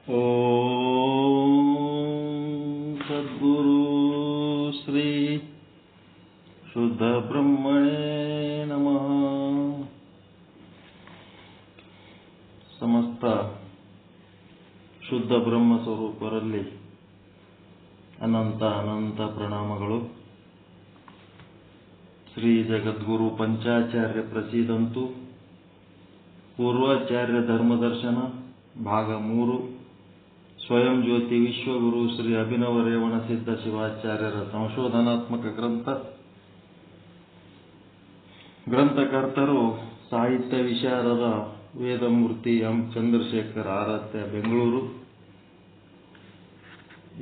ಓಂ ಸದ್ಗುರು ಶ್ರೀ ಶುದ್ಧ ಬ್ರಹ್ಮಣೇ ನಮಃ. ಸಮಸ್ತ ಶುದ್ಧ ಬ್ರಹ್ಮ ಸ್ವರೂಪರಲ್ಲಿ ಅನಂತ ಅನಂತ ಪ್ರಣಾಮಗಳು. ಶ್ರೀ ಜಗದ್ಗುರು ಪಂಚಾಚಾರ್ಯ ಪ್ರಸೀದಂತು ಪೂರ್ವಾಚಾರ್ಯ ಧರ್ಮದರ್ಶನ ಭಾಗ 3 ಸ್ವಯಂ ಜ್ಯೋತಿ ವಿಶ್ವಗುರು ಶ್ರೀ ಅಭಿನವ ರೇವಣ ಸಿದ್ಧ ಶಿವಾಚಾರ್ಯರ ಸಂಶೋಧನಾತ್ಮಕ ಗ್ರಂಥಕರ್ತರು ಸಾಹಿತ್ಯ ವಿಶಾರದ ವೇದಮೂರ್ತಿ ಎಂ ಚಂದ್ರಶೇಖರ್ ಆರಾಧ್ಯ, ಬೆಂಗಳೂರು.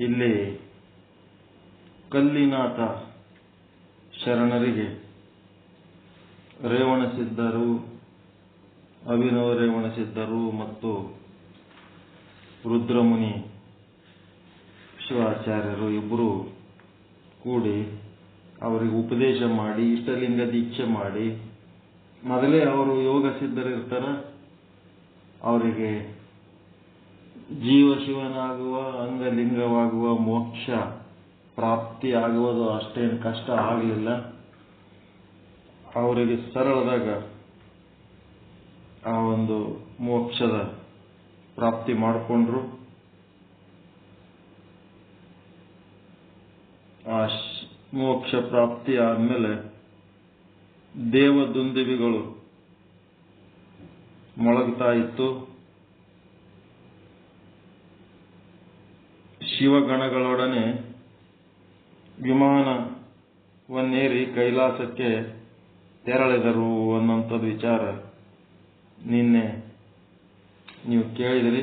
ಇಲ್ಲಿ ಕಲ್ಲಿನಾಥ ಶರಣರಿಗೆ ರೇವಣ ಸಿದ್ಧರು, ಅಭಿನವ ರೇವಣ ಸಿದ್ಧರು ಮತ್ತು ರುದ್ರಮುನಿ ಶಿವಾಚಾರ್ಯರು ಇಬ್ಬರು ಕೂಡಿ ಅವರಿಗೆ ಉಪದೇಶ ಮಾಡಿ, ಇಷ್ಟಲಿಂಗ ದೀಕ್ಷೆ ಮಾಡಿ, ಮೊದಲೇ ಅವರು ಯೋಗ ಸಿದ್ಧರಿರ್ತಾರ, ಅವರಿಗೆ ಜೀವ ಶಿವನಾಗುವ, ಅಂಗಲಿಂಗವಾಗುವ ಮೋಕ್ಷ ಪ್ರಾಪ್ತಿ ಆಗುವುದು ಅಷ್ಟೇನು ಕಷ್ಟ ಆಗಲಿಲ್ಲ. ಅವರಿಗೆ ಸರಳದಾಗ ಆ ಒಂದು ಮೋಕ್ಷದ ಪ್ರಾಪ್ತಿ ಮಾಡಿಕೊಂಡ್ರು. ಆ ಮೋಕ್ಷ ಪ್ರಾಪ್ತಿ ಆದ್ಮೇಲೆ ದೇವದುಂದುಭಿಗಳು ಮೊಳಗ್ತಾ ಇತ್ತು. ಶಿವಗಣಗಳೊಡನೆ ವಿಮಾನವನ್ನೇರಿ ಕೈಲಾಸಕ್ಕೆ ತೆರಳಿದರು ಅನ್ನೋಂಥದ್ದು ವಿಚಾರ ನಿನ್ನೆ ನೀವು ಕೇಳಿದ್ರಿ.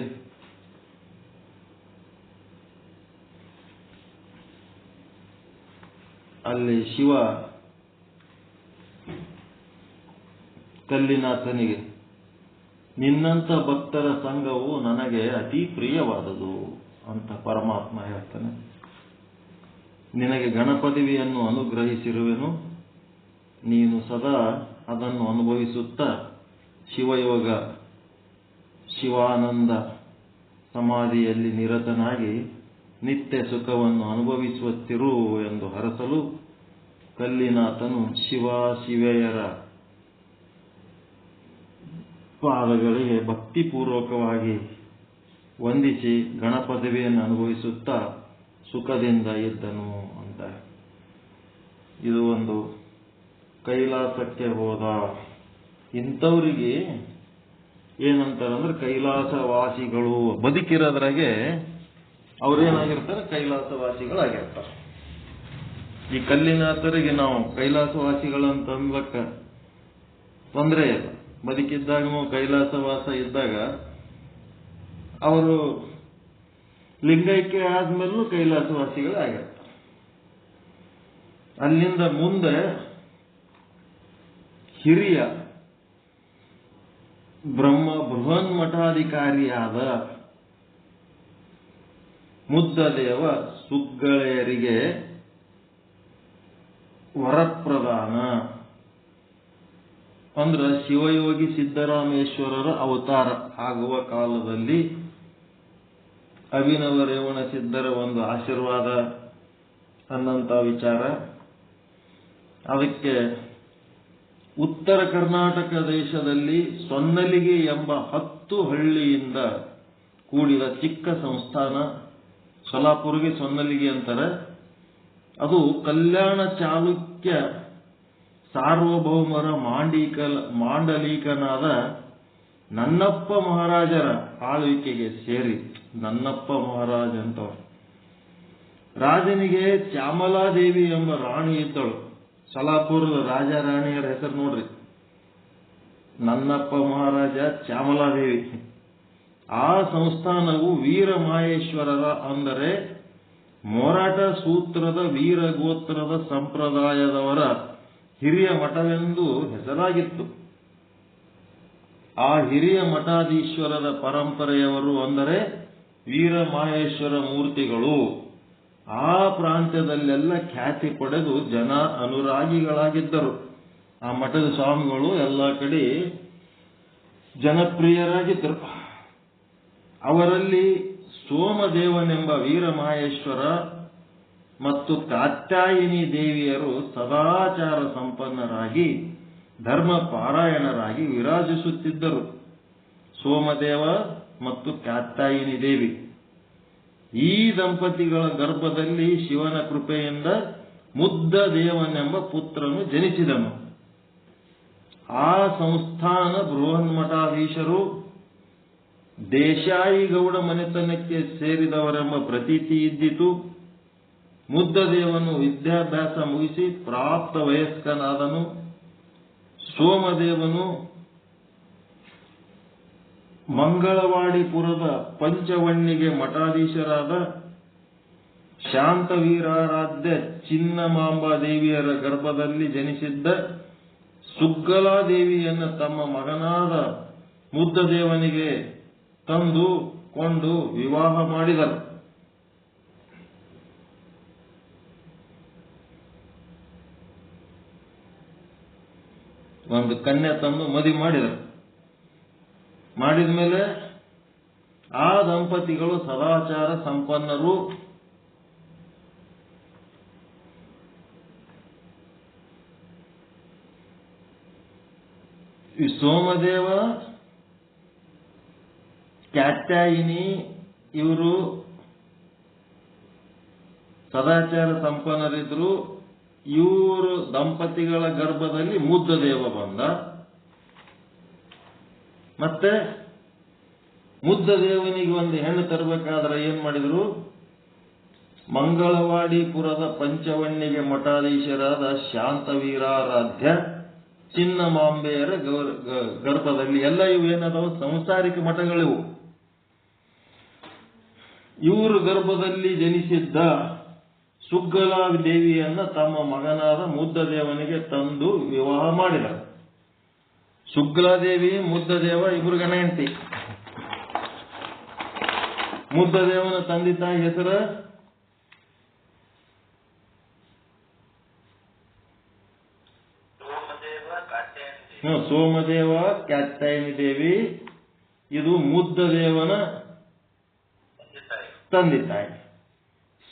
ಅಲ್ಲಿ ಶಿವ ಕಲ್ಲಿನಾಥನಿಗೆ, ನಿನ್ನಂಥ ಭಕ್ತರ ಸಂಘವು ನನಗೆ ಅತಿ ಪ್ರಿಯವಾದುದು ಅಂತ ಪರಮಾತ್ಮ ಹೇಳ್ತಾನೆ. ನಿನಗೆ ಗಣಪದವಿಯನ್ನು ಅನುಗ್ರಹಿಸಿರುವೆನು, ನೀನು ಸದಾ ಅದನ್ನು ಅನುಭವಿಸುತ್ತಾ ಶಿವಯೋಗ ಶಿವಾನಂದ ಸಮಾಧಿಯಲ್ಲಿ ನಿರತನಾಗಿ ನಿತ್ಯ ಸುಖವನ್ನು ಅನುಭವಿಸುತ್ತಿರು ಎಂದು ಹರಸಲು ಕಲ್ಲಿನಾಥನು ಶಿವೆಯರ ಪಾದಗಳಿಗೆ ಭಕ್ತಿಪೂರ್ವಕವಾಗಿ ವಂದಿಸಿ ಗಣಪದವಿಯನ್ನು ಅನುಭವಿಸುತ್ತಾ ಸುಖದಿಂದ ಇದ್ದನು ಅಂತ. ಇದು ಒಂದು ಕೈಲಾಸಕ್ಕೆ ಹೋದ ಇಂಥವರಿಗೆ ಏನಂತಾರಂದ್ರೆ ಕೈಲಾಸವಾಸಿಗಳು. ಬದುಕಿರೋದ್ರಾಗೆ ಅವ್ರೇನಾಗಿರ್ತಾರೆ, ಕೈಲಾಸವಾಸಿಗಳಾಗಿರ್ತಾರೆ. ಈ ಕಲ್ಲಿನಾಥರಿಗೆ ನಾವು ಕೈಲಾಸವಾಸಿಗಳಂತ ಅನ್ಬೇಕ ತೊಂದರೆ ಇಲ್ಲ. ಬದುಕಿದ್ದಾಗ ಕೈಲಾಸವಾಸ ಇದ್ದಾಗ ಅವರು ಲಿಂಗೈಕ್ಯ ಆದ್ಮೇಲೂ ಕೈಲಾಸವಾಸಿಗಳಾಗಿರ್ತಾರೆ. ಅಲ್ಲಿಂದ ಮುಂದೆ ಹಿರಿಯ ಬೃಹನ್ಮಠಾಧಿಕಾರಿಯಾದ ಮುದ್ದದೇವ ಸುಗ್ಗಳೆಯರಿಗೆ ವರಪ್ರದಾನ ಅಂದ್ರ ಶಿವಯೋಗಿ ಸಿದ್ದರಾಮೇಶ್ವರರ ಅವತಾರ ಆಗುವ ಕಾಲದಲ್ಲಿ ಅಭಿನವ ರೇವಣ ಸಿದ್ಧರ ಒಂದು ಆಶೀರ್ವಾದ ಅನ್ನಂತ ವಿಚಾರ. ಅದಕ್ಕೆ ಉತ್ತರ ಕರ್ನಾಟಕ ದೇಶದಲ್ಲಿ ಸೊನ್ನಲಿಗೆ ಎಂಬ 10 ಹಳ್ಳಿಯಿಂದ ಕೂಡಿದ ಚಿಕ್ಕ ಸಂಸ್ಥಾನ, ಸೊಲ್ಲಾಪುರಿಗೆ ಸೊನ್ನಲಿಗೆ ಅಂತಾರೆ. ಅದು ಕಲ್ಯಾಣ ಚಾಲುಕ್ಯ ಸಾರ್ವಭೌಮರ ಮಾಂಡಲಿಕನಾದ ನನ್ನಪ್ಪ ಮಹಾರಾಜರ ಆಳ್ವಿಕೆಗೆ ಸೇರಿ. ನನ್ನಪ್ಪ ಮಹಾರಾಜ ಅಂತವ್ರು. ರಾಜನಿಗೆ ಚಾಮಲಾದೇವಿ ಎಂಬ ರಾಣಿ ಇದ್ದಳು. ಸೊಲ್ಲಾಪುರದ ರಾಜ ರಾಣಿಯರ ಹೆಸರು ನೋಡ್ರಿ, ನನ್ನಪ್ಪ ಮಹಾರಾಜ, ಚಾಮಲಾದೇವಿ. ಆ ಸಂಸ್ಥಾನವು ವೀರಮಾಹೇಶ್ವರರ ಅಂದರೆ ಮೊರಾಠ ಸೂತ್ರದ ವೀರಗೋತ್ರದ ಸಂಪ್ರದಾಯದವರ ಹಿರಿಯ ಮಠವೆಂದು ಹೆಸರಾಗಿತ್ತು. ಆ ಹಿರಿಯ ಮಠಾಧೀಶ್ವರದ ಪರಂಪರೆಯವರು ಅಂದರೆ ವೀರಮಾಹೇಶ್ವರ ಮೂರ್ತಿಗಳು ಆ ಪ್ರಾಂತ್ಯದಲ್ಲೆಲ್ಲ ಖ್ಯಾತಿ ಪಡೆದು ಜನ ಅನುರಾಗಿಗಳಾಗಿದ್ದರು. ಆ ಮಠದ ಸ್ವಾಮಿಗಳು ಎಲ್ಲ ಕಡೆ ಜನಪ್ರಿಯರಾಗಿದ್ದರು. ಅವರಲ್ಲಿ ಸೋಮದೇವನೆಂಬ ವೀರಮಹೇಶ್ವರ ಮತ್ತು ಕಾತ್ಯಾಯಿನಿ ದೇವಿಯರು ಸದಾಚಾರ ಸಂಪನ್ನರಾಗಿ ಧರ್ಮ ಪಾರಾಯಣರಾಗಿ ವಿರಾಜಿಸುತ್ತಿದ್ದರು. ಸೋಮದೇವ ಮತ್ತು ಕಾತ್ಯಾಯಿನಿ ದೇವಿ ಈ ದಂಪತಿಗಳ ಗರ್ಭದಲ್ಲಿ ಶಿವನ ಕೃಪೆಯಿಂದ ಮುದ್ದದೇವನೆಂಬ ಪುತ್ರನು ಜನಿಸಿದನು. ಆ ಸಂಸ್ಥಾನ ಬೃಹನ್ಮಠಾಧೀಶರು ದೇಶಾಯಿ ಗೌಡ ಮನೆತನಕ್ಕೆ ಸೇರಿದವರೆಂಬ ಪ್ರತೀತಿ ಇದ್ದಿತು. ಮುದ್ದದೇವನು ವಿದ್ಯಾಭ್ಯಾಸ ಮುಗಿಸಿ ಪ್ರಾಪ್ತ ವಯಸ್ಕನಾದನು. ಸೋಮದೇವನು ಮಂಗಳವಾಡಿಪುರದ ಪಂಚವಣ್ಣಿಗೆ ಮಠಾಧೀಶರಾದ ಶಾಂತವೀರಾರಾಧ್ಯ ಚಿನ್ನಮಾಂಬಾದೇವಿಯರ ಗರ್ಭದಲ್ಲಿ ಜನಿಸಿದ್ದ ಸುಗ್ಗಲಾದೇವಿಯನ್ನು ತಮ್ಮ ಮಗನಾದ ಮುದ್ದದೇವನಿಗೆ ತಂದು ಕೊಂಡು ವಿವಾಹ ಮಾಡಿದರು. ಒಂದು ಕನ್ಯೆ ತಂದು ಮದುವೆ ಮಾಡಿದರು. ಮಾಡಿದ ಮೇಲೆ ಆ ದಂಪತಿಗಳು ಸದಾಚಾರ ಸಂಪನ್ನರು. ಈ ಸೋಮದೇವ ಕಾತ್ಯಾಯಿನಿ ಇವರು ಸದಾಚಾರ ಸಂಪನ್ನರಿದ್ರು. ಇವರು ದಂಪತಿಗಳ ಗರ್ಭದಲ್ಲಿ ಮುದ್ದದೇವ ಬಂದ. ಮತ್ತೆ ಮುದ್ದದೇವನಿಗೆ ಒಂದು ಹೆಣ್ಣು ತರಬೇಕಾದ್ರೆ ಏನ್ ಮಾಡಿದ್ರು? ಮಂಗಳವಾಡಿಪುರದ ಪಂಚವಣ್ಣಿಗೆ ಮಠಾಧೀಶರಾದ ಶಾಂತವೀರಾರಾಧ್ಯ ಚಿನ್ನಮಾಂಬೆಯರ ಗರ್ಭದಲ್ಲಿ, ಎಲ್ಲ ಇವು ಏನದಾವು ಸಂಸಾರಿಕ ಮಠಗಳಿವು. ಇವ್ರ ಗರ್ಭದಲ್ಲಿ ಜನಿಸಿದ್ದ ಸುಗ್ಗಲಾ ದೇವಿಯನ್ನ ತಮ್ಮ ಮಗನಾದ ಮುದ್ದದೇವನಿಗೆ ತಂದು ವಿವಾಹ ಮಾಡಿದರು. ಸುಗ್ಗಲಾದೇವಿ ಮುದ್ದದೇವ ಇಬ್ಬರು ಗಂಡ ಹೆಂಡತಿ. ಮುದ್ದದೇವನ ತಂದೆ ತಾಯಿ ಹೆಸರು ಸೋಮದೇವ ಕಾತ್ಯಾಯಿನಿ ದೇವಿ. ಇದು ಮುದ್ದದೇವನ ತಂದೆ ತಾಯಿ.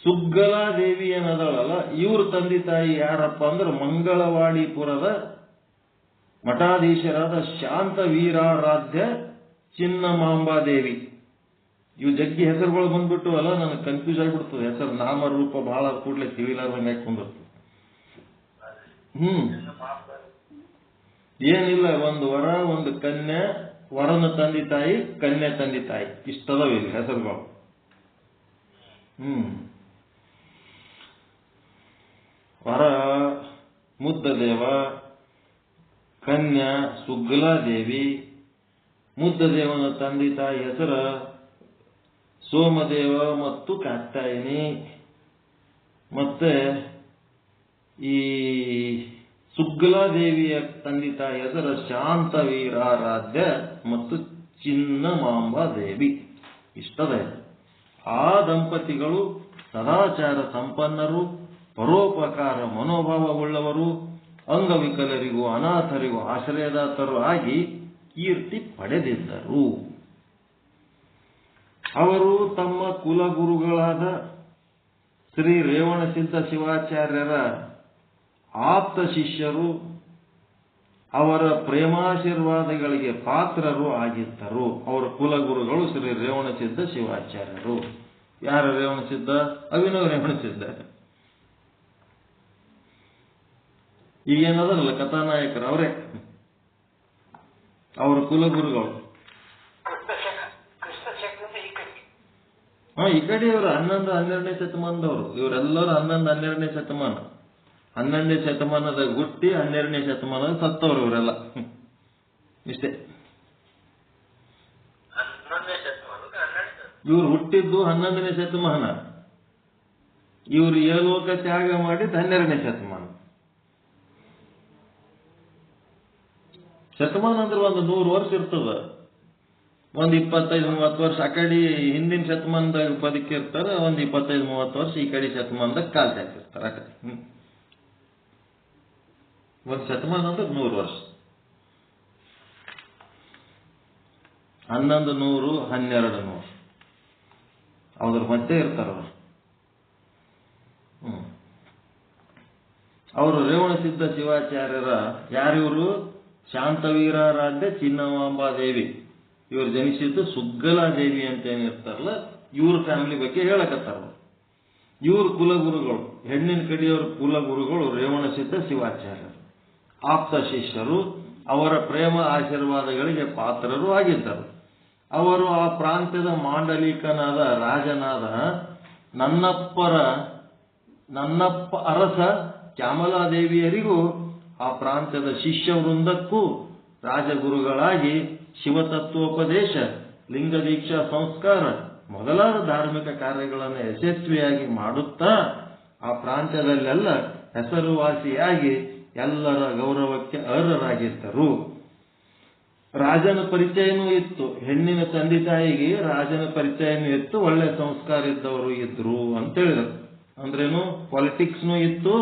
ಸುಗ್ಗಲಾದೇವಿ ಏನದಳಲ್ಲ, ಇವ್ರ ತಂದೆ ತಾಯಿ ಯಾರಪ್ಪ ಅಂದ್ರೆ ಮಂಗಳವಾಡಿಪುರದ ಮಠಾಧೀಶರಾದ ಶಾಂತವೀರಾರಾಧ್ಯ ಚಿನ್ನಮಾಂಬಾದೇವಿ. ಇವು ಜಗ್ಗಿ ಹೆಸರುಗಳು ಬಂದ್ಬಿಟ್ಟು ಅಲ್ಲ, ನನಗೆ ಕನ್ಫ್ಯೂಸ್ ಆಗಿಬಿಡ್ತದೆ. ಹೆಸರು ನಾಮರೂಪ ಬಹಳ ಕೂಡಲೇ ತಿಳಿಲಾರ್ದಂಗೆ ಹಾಕೊಂಡಿರ್ತದೆ. ಏನಿಲ್ಲ, ಒಂದು ವರ, ಒಂದು ಕನ್ಯೆ, ವರನ ತಂದೆ ತಾಯಿ, ಕನ್ಯೆ ತಂದೆ ತಾಯಿ, ಇಷ್ಟದವ ಇಲ್ಲಿ ಹೆಸರುಗಳು. ವರ ಮುದ್ದದೇವ, ಕನ್ಯಾ ಸುಗ್ಗಲಾದೇವಿ. ಮುದ್ದದೇವನ ತಂದೆ ತಾಯಿ ಹೆಸರ ಸೋಮದೇವ ಮತ್ತು ಕಾತ್ಯಾಯಿನಿ. ಮತ್ತೆ ಈ ಸುಗ್ಗಲಾದೇವಿಯ ತಂದೆ ತಾಯಿ ಹೆಸರ ಶಾಂತವೀರಾರಾಧ್ಯ ಮತ್ತು ಚಿನ್ನಮಾಂಬಾದೇವಿ. ಇಷ್ಟದ. ಆ ದಂಪತಿಗಳು ಸದಾಚಾರ ಸಂಪನ್ನರು, ಪರೋಪಕಾರ ಮನೋಭಾವವುಳ್ಳವರು, ಅಂಗವಿಕಲರಿಗೂ ಅನಾಥರಿಗೂ ಆಶ್ರಯದಾತರು ಆಗಿ ಕೀರ್ತಿ ಪಡೆದಿದ್ದರು. ಅವರು ತಮ್ಮ ಕುಲಗುರುಗಳಾದ ಶ್ರೀ ರೇವಣಸಿದ್ಧ ಶಿವಾಚಾರ್ಯರ ಆಪ್ತ ಶಿಷ್ಯರು. ಅವರ ಪ್ರೇಮಾಶೀರ್ವಾದಗಳಿಗೆ ಪಾತ್ರರು ಆಗಿದ್ದರು. ಅವರ ಕುಲಗುರುಗಳು ಶ್ರೀ ರೇವಣಸಿದ್ಧ ಶಿವಾಚಾರ್ಯರು. ಯಾರ ರೇವಣಸಿದ್ಧ? ಅಭಿನವ ರೇವಣಸಿದ್ಧ. ಈಗೇನದಲ್ಲ ಕಥಾನಾಯಕರು ಅವರೇ, ಅವರ ಕುಲಗುರುಗಳು. ಈ ಕಡೆ ಇವರು 11, 12ನೇ ಶತಮಾನದವರು. ಇವರೆಲ್ಲರೂ 11, 12ನೇ ಶತಮಾನ. 11ನೇ ಶತಮಾನದ ಹುಟ್ಟಿ 12ನೇ ಶತಮಾನದ ಸತ್ತವರು ಇವರೆಲ್ಲ. ಇಷ್ಟೇ. ಇವ್ರು ಹುಟ್ಟಿದ್ದು 11ನೇ ಶತಮಾನ, ಇವರು ಏಲೋಕ ತ್ಯಾಗ ಮಾಡಿದ್ದು 12ನೇ ಶತಮಾನ. ಶತಮಾನ ಅಂದ್ರೆ ಒಂದು 100 ವರ್ಷ ಇರ್ತದ. ಒಂದು 25-30 ವರ್ಷ ಆ ಕಡೆ ಹಿಂದಿನ ಶತಮಾನದಾಗ ಬದುಕಿರ್ತಾರೆ, ಒಂದು 25-30 ವರ್ಷ ಈ ಕಡೆ ಶತಮಾನದಾಗ ಕಾಲ್ ಹಾಕಿರ್ತಾರೆ. ಆ ಕಡೆ ಒಂದು ಶತಮಾನ ಅಂದ್ರೆ 100 ವರ್ಷ. 1100, 1200. ಅವ್ರ ಮಧ್ಯೆ ಇರ್ತಾರ ಅವರು ರೇವಣಸಿದ್ಧ ಶಿವಾಚಾರ್ಯರ ಯಾರಿವರು? ಶಾಂತವೀರಾರಾಧ್ಯ ಚಿನ್ನಮಾಂಬಾದೇವಿ. ಇವರು ಜನಿಸಿದ್ದು ಸುಗ್ಗಲಾದೇವಿ ಅಂತ ಏನಿರ್ತಾರಲ್ಲ, ಇವ್ರ ಫ್ಯಾಮಿಲಿ ಬಗ್ಗೆ ಹೇಳಕತ್ತಾರ. ಇವ್ರ ಕುಲಗುರುಗಳು, ಹೆಣ್ಣಿನ ಕಡೆಯವ್ರ ಕುಲಗುರುಗಳು ರೇವಣಸಿದ್ಧ ಶಿವಾಚಾರ್ಯರು, ಆಪ್ತ ಶಿಷ್ಯರು, ಅವರ ಪ್ರೇಮ ಆಶೀರ್ವಾದಗಳಿಗೆ ಪಾತ್ರರು ಆಗಿದ್ದರು. ಅವರು ಆ ಪ್ರಾಂತ್ಯದ ಮಾಂಡಲಿಕನಾದ ರಾಜನಾದ ನನ್ನಪ್ಪ ಅರಸ ಚಾಮಲಾದೇವಿಯರಿಗೂ ಆ ಪ್ರಾಂತ್ಯದ ಶಿಷ್ಯ ವೃಂದಕ್ಕೂ ರಾಜಗುರುಗಳಾಗಿ ಶಿವತತ್ವೋಪದೇಶ, ಲಿಂಗದೀಕ್ಷಾ ಸಂಸ್ಕಾರ ಮೊದಲಾದ ಧಾರ್ಮಿಕ ಕಾರ್ಯಗಳನ್ನು ಯಶಸ್ವಿಯಾಗಿ ಮಾಡುತ್ತಾ ಆ ಪ್ರಾಂತ್ಯದಲ್ಲೆಲ್ಲ ಹೆಸರುವಾಸಿಯಾಗಿ ಎಲ್ಲರ ಗೌರವಕ್ಕೆ ಅರ್ಹರಾಗಿದ್ದರು. ರಾಜನ ಪರಿಚಯನೂ ಇತ್ತು, ಹೆಣ್ಣಿನ ತಂದೆ ತಾಯಿಗೆ ರಾಜನ ಪರಿಚಯನೂ ಇತ್ತು, ಒಳ್ಳೆ ಸಂಸ್ಕಾರ ಇದ್ದವರು ಇದ್ರು ಅಂತ ಹೇಳಿದರು. ಅಂದ್ರೇನು? ಪಾಲಿಟಿಕ್ಸ್ನೂ ಇತ್ತು,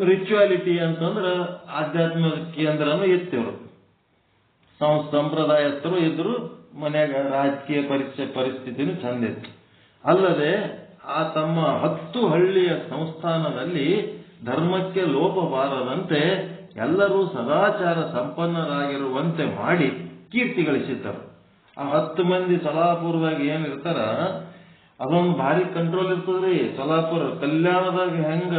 ರಿಚುವಾಲಿಟಿ ಅಂತಂದ್ರೆ ಆಧ್ಯಾತ್ಮಿಕ ಕೇಂದ್ರನೂ ಇತ್ತಿವರು, ಸಂಪ್ರದಾಯಸ್ಥರು ಇದ್ರು, ಮನ್ಯಾಗ ರಾಜಕೀಯ ಪರಿಸ್ಥಿತಿನೂ ಚಂದಿತ್ತು. ಅಲ್ಲದೆ ಆ ತಮ್ಮ 10 ಹಳ್ಳಿಯ ಸಂಸ್ಥಾನದಲ್ಲಿ ಧರ್ಮಕ್ಕೆ ಲೋಪ ಬಾರದಂತೆ ಎಲ್ಲರೂ ಸದಾಚಾರ ಸಂಪನ್ನರಾಗಿರುವಂತೆ ಮಾಡಿ ಕೀರ್ತಿ ಗಳಿಸಿದ್ದರು. ಆ 10 ಮಂದಿ ಸೊಲಾಪುರದಾಗ ಏನಿರ್ತಾರ ಅದೊಂದು ಭಾರಿ ಕಂಟ್ರೋಲ್ ಇರ್ತದ್ರಿ. ಸೊಲಾಪುರ ಕಲ್ಯಾಣದಾಗ ಹೆಂಗ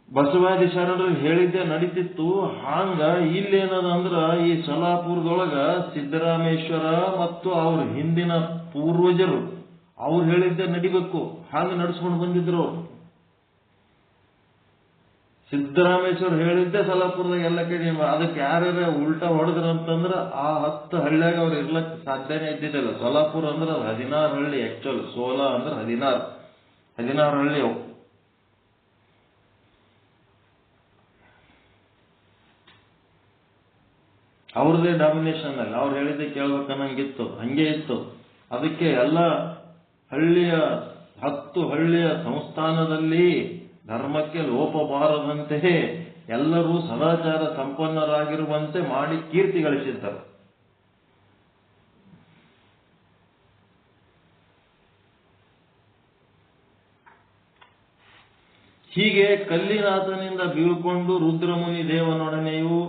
ಬಸವಾದಿ ಶರಣರಿಗೆ ಹೇಳಿದ್ದೆ ನಡೀತಿತ್ತು, ಹಾಂಗ ಇಲ್ಲೇನದಂದ್ರ ಈ ಸೊಲಾಪುರದೊಳಗ ಸಿದ್ದರಾಮೇಶ್ವರ ಮತ್ತು ಅವ್ರ ಹಿಂದಿನ ಪೂರ್ವಜರು ಅವ್ರು ಹೇಳಿದ್ದೆ ನಡಿಬೇಕು, ಹಾಂಗ ನಡ್ಸ್ಕೊಂಡು ಬಂದಿದ್ರು. ಸಿದ್ದರಾಮೇಶ್ವರ ಹೇಳಿದ್ದೆ ಸೊಲಾಪುರದಾಗ ಎಲ್ಲ ಕಡೆ. ಅದಕ್ಕೆ ಯಾರ್ಯಾರ ಉಲ್ಟಾ ಹೊಡೆದ್ರಂತಂದ್ರ ಆ 10 ಹಳ್ಳಿಯಾಗ ಅವ್ರು ಇರ್ಲಕ್ ಸಾಧ್ಯನೇ ಇದ್ದಿದ್ದಿಲ್ಲ. ಸೊಲಾಪುರ ಅಂದ್ರೆ 16 ಹಳ್ಳಿ, ಆಕ್ಚುಲ್ ಸೋಲಾ ಅಂದ್ರೆ 16 ಹಳ್ಳಿ ಅವು. ಅವ್ರದೇ ಡಾಮಿನೇಷನ್ ಅಲ್ಲಿ ಅವ್ರು ಹೇಳಿದ್ದೆ ಕೇಳ್ಬೇಕನ್ನಂಗಿತ್ತು, ಹಂಗೆ ಇತ್ತು. ಅದಕ್ಕೆ ಎಲ್ಲ 10 ಹಳ್ಳಿಯ ಸಂಸ್ಥಾನದಲ್ಲಿ ಧರ್ಮಕ್ಕೆ ಲೋಪ ಬಾರದಂತೆ ಎಲ್ಲರೂ ಸದಾಚಾರ ಸಂಪನ್ನರಾಗಿರುವಂತೆ ಮಾಡಿ ಕೀರ್ತಿ ಗಳಿಸಿದ್ದರು. ಹೀಗೆ ಕಲ್ಲಿನಾಥನಿಂದ ಬೀಳ್ಕೊಂಡು ರುದ್ರಮುನಿ ದೇವನೊಡನೆಯೂ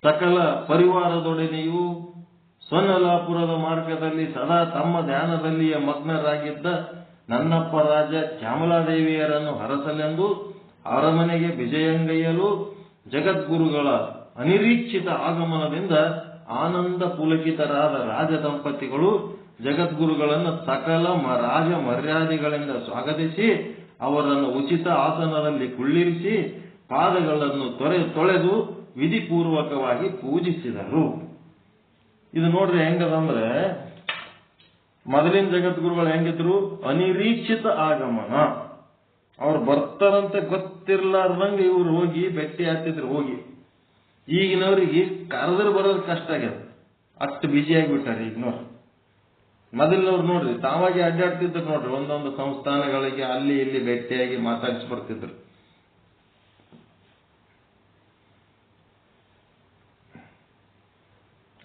ಸಕಲ ಪರಿವಾರದೊಡನೆಯೂ ಸ್ವನಲಾಪುರದ ಮಾರ್ಗದಲ್ಲಿ ಸದಾ ತಮ್ಮ ಧ್ಯಾನದಲ್ಲಿಯೇ ಮಗ್ನರಾಗಿದ್ದ ನನ್ನಪ್ಪ ರಾಜ ಚಾಮಲಾದೇವಿಯರನ್ನು ಹರಸಲೆಂದು ಅರಮನೆಗೆ ವಿಜಯಂಗೈಯಲು ಜಗದ್ಗುರುಗಳ ಅನಿರೀಕ್ಷಿತ ಆಗಮನದಿಂದ ಆನಂದ ಪುಲಕಿತರಾದ ರಾಜ ದಂಪತಿಗಳು ಜಗದ್ಗುರುಗಳನ್ನು ಸಕಲ ರಾಜ ಮರ್ಯಾದೆಗಳಿಂದ ಸ್ವಾಗತಿಸಿ ಅವರನ್ನು ಉಚಿತ ಆಸನದಲ್ಲಿ ಕುಳ್ಳಿರಿಸಿ ಪಾದಗಳನ್ನು ತೊಳೆದು ವಿಧಿಪೂರ್ವಕವಾಗಿ ಪೂಜಿಸಿದರು. ಇದು ನೋಡ್ರಿ ಹೆಂಗದಂದ್ರೆ, ಮೊದಲಿನ ಜಗದ್ಗುರುಗಳು ಹೆಂಗಿದ್ರು? ಅನಿರೀಕ್ಷಿತ ಆಗಮನ. ಅವ್ರು ಬರ್ತಾರಂತೆ ಗೊತ್ತಿರ್ಲಾರ್ದಂಗೆ ಇವ್ರು ಹೋಗಿ ಭೇಟಿ ಆಗ್ತಿದ್ರು. ಹೋಗಿ ಈಗಿನವ್ರಿಗೆ ಕರೆದ್ರೆ ಬರೋದು ಕಷ್ಟ ಆಗ್ಯದ, ಅಷ್ಟು ಬಿಜಿ ಆಗಿಬಿಟ್ಟಾರೆ ಈಗ ನೋಡ್ರಿ. ಮೊದಲಿನವ್ರು ನೋಡ್ರಿ ತಾವಾಗಿ ಅಡ್ಡಾಡ್ತಿದ್ರು ನೋಡ್ರಿ, ಒಂದೊಂದು ಸಂಸ್ಥಾನಗಳಿಗೆ ಅಲ್ಲಿ ಇಲ್ಲಿ ಭೇಟಿಯಾಗಿ ಮಾತಾಡಿಸಿ ಬರ್ತಿದ್ರು.